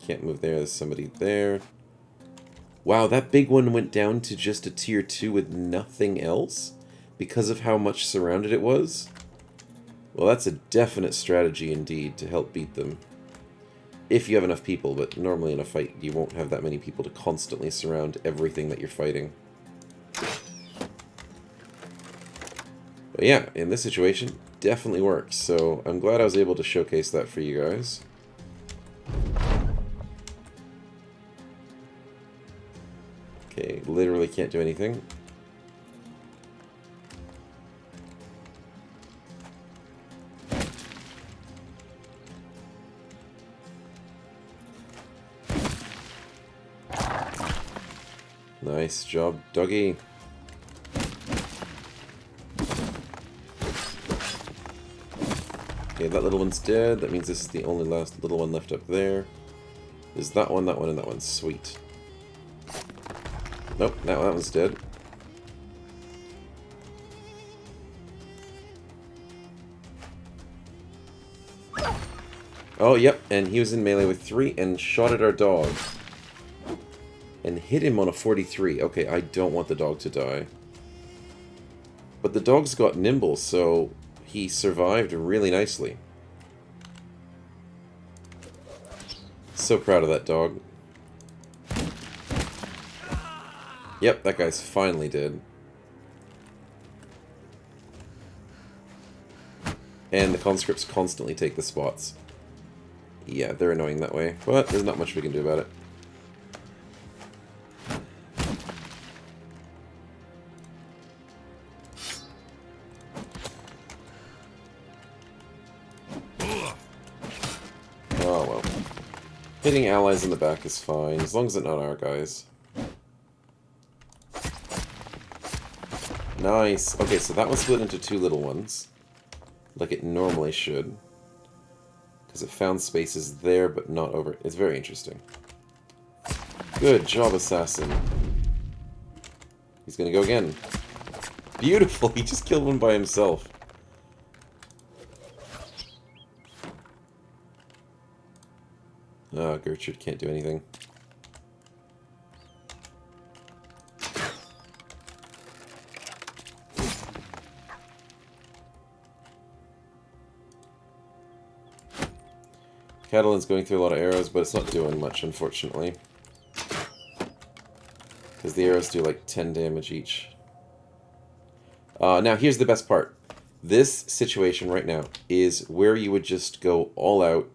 Can't move there. There's somebody there. Wow, that big one went down to just a tier 2 with nothing else? Because of how much surrounded it was? Well, that's a definite strategy indeed to help beat them. If you have enough people, but normally in a fight you won't have that many people to constantly surround everything that you're fighting. But yeah, in this situation, definitely works. So I'm glad I was able to showcase that for you guys. Okay, literally can't do anything. Nice job, doggy. Okay, that little one's dead. That means this is the only last little one left up there. There's that one, and that one. Sweet. Nope, that one's dead. Oh, yep, and he was in melee with 3 and shot at our dog. And hit him on a 43. Okay, I don't want the dog to die. But the dog's got nimble, so he survived really nicely. So proud of that dog. Yep, that guy's finally dead. And the conscripts constantly take the spots. Yeah, they're annoying that way, but there's not much we can do about it. Oh well. Hitting allies in the back is fine, as long as it's not our guys. Nice. Okay, so that one split into 2 little ones. Like it normally should. Because it found spaces there, but not over. It's very interesting. Good job, Assassin. He's gonna go again. Beautiful! He just killed one by himself. Oh, Gertrude can't do anything. Catalan's going through a lot of arrows, but it's not doing much, unfortunately. Because the arrows do like 10 damage each. Now, here's the best part. This situation right now is where you would just go all out,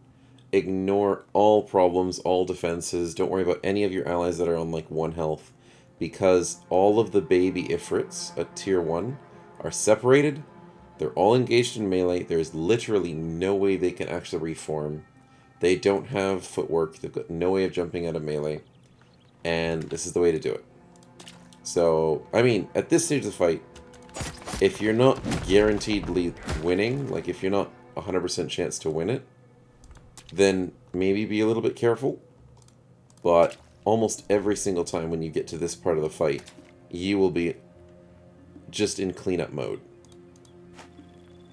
ignore all problems, all defenses, don't worry about any of your allies that are on like 1 health, because all of the baby Ifrits at tier 1 are separated, they're all engaged in melee, there's literally no way they can actually reform. They don't have footwork, they've got no way of jumping out of melee, and this is the way to do it. So, I mean, at this stage of the fight, if you're not guaranteedly winning, like if you're not 100% chance to win it, then maybe be a little bit careful. But almost every single time when you get to this part of the fight, you will be just in cleanup mode.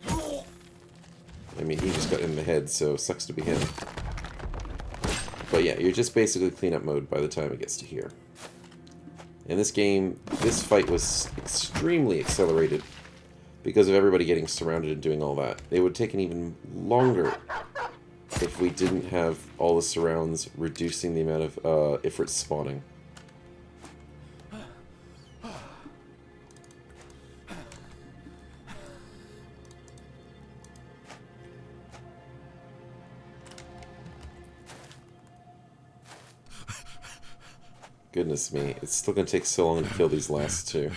I mean, he just got in the head, so sucks to be him. But yeah, you're just basically cleanup mode by the time it gets to here. In this game, this fight was extremely accelerated because of everybody getting surrounded and doing all that. It would take an even longer if we didn't have all the surrounds reducing the amount of Ifrits spawning. Goodness me, it's still going to take so long to kill these last 2.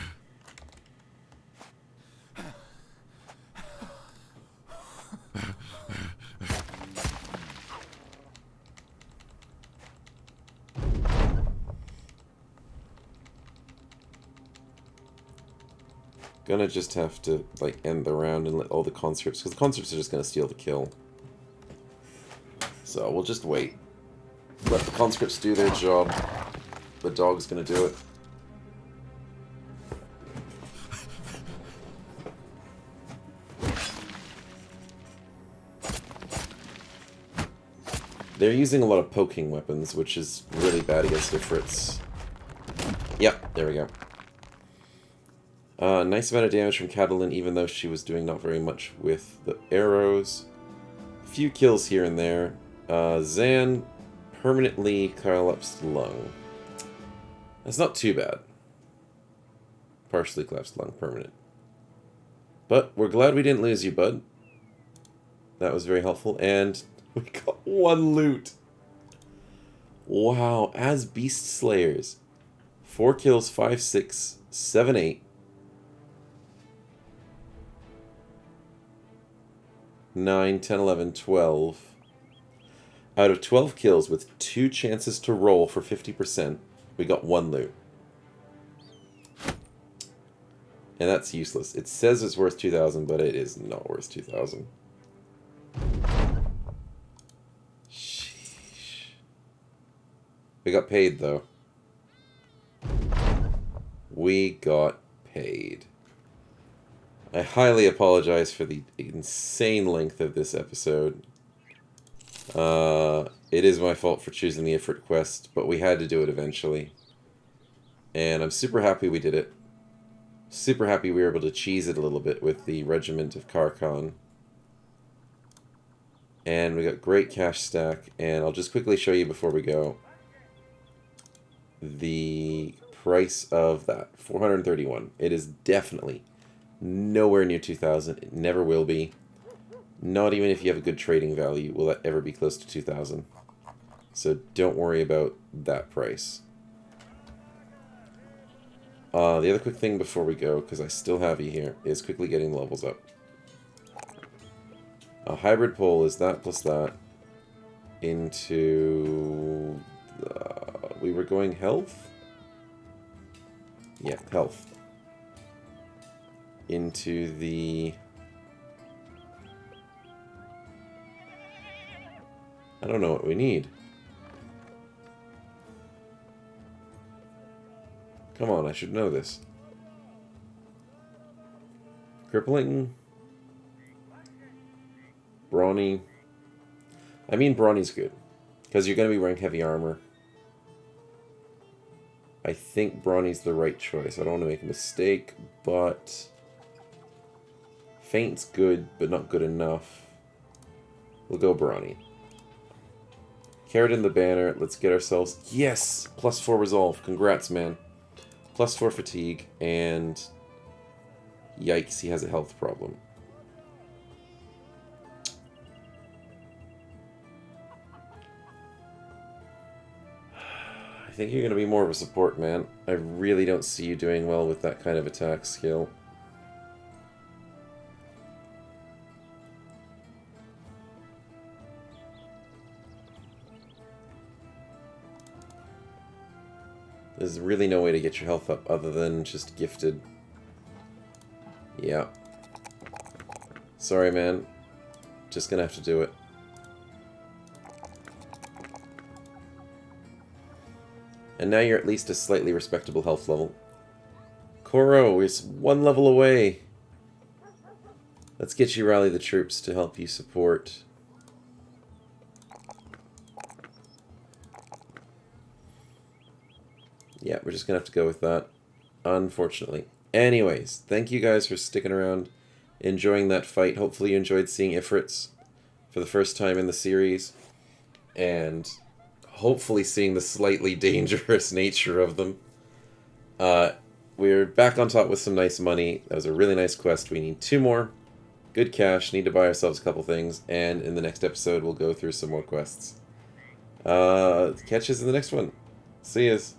Gonna just have to, like, end the round and let all the conscripts, because the conscripts are just gonna steal the kill. So we'll just wait. Let the conscripts do their job. The dog's gonna do it. They're using a lot of poking weapons, which is really bad against Ifrits. Yep, there we go. Nice amount of damage from Catalin, even though she was doing not very much with the arrows. A few kills here and there. Zan permanently collapsed lung. That's not too bad. Partially collapsed lung, permanent. But we're glad we didn't lose you, bud. That was very helpful, and we got 1 loot. Wow, as Beast Slayers. 4 kills, 5, 6, 7, 8. 9, 10, 11, 12. Out of 12 kills with 2 chances to roll for 50%, we got 1 loot. And that's useless. It says it's worth 2,000, but it is not worth 2,000. Sheesh. We got paid, though. We got paid. I highly apologize for the insane length of this episode. It is my fault for choosing the Ifrit quest, but we had to do it eventually. And I'm super happy we did it. Super happy we were able to cheese it a little bit with the Regiment of Karkhan. And we got great cash stack, and I'll just quickly show you before we go the price of that. 431. It is definitely nowhere near 2,000. It never will be. Not even if you have a good trading value will that ever be close to 2,000. So don't worry about that price. The other quick thing before we go, because I still have you here, is quickly getting the levels up. A hybrid pole is that plus that into... we were going health? Yeah, health. Into the... I don't know what we need. Come on, I should know this. Crippling. Brawny. I mean, Brawny's good. Because you're going to be wearing heavy armor. I think Brawny's the right choice. I don't want to make a mistake, but... Faint's good, but not good enough. We'll go Brawny. Carrot in the banner. Let's get ourselves... Yes! +4 resolve. Congrats, man. +4 fatigue, and... Yikes, he has a health problem. I think you're going to be more of a support, man. I really don't see you doing well with that kind of attack skill. There's really no way to get your health up other than just gifted. Yeah. Sorry, man. Just gonna have to do it. And now you're at least a slightly respectable health level. Koro is 1 level away. Let's get you rally the troops to help you support. Yeah, we're just gonna have to go with that, unfortunately. Anyways, thank you guys for sticking around, enjoying that fight. Hopefully you enjoyed seeing Ifrits for the first time in the series, and hopefully seeing the slightly dangerous nature of them. We're back on top with some nice money. That was a really nice quest. We need 2 more. Good cash. Need to buy ourselves a couple things, and in the next episode we'll go through some more quests. Catch us in the next one. See yas.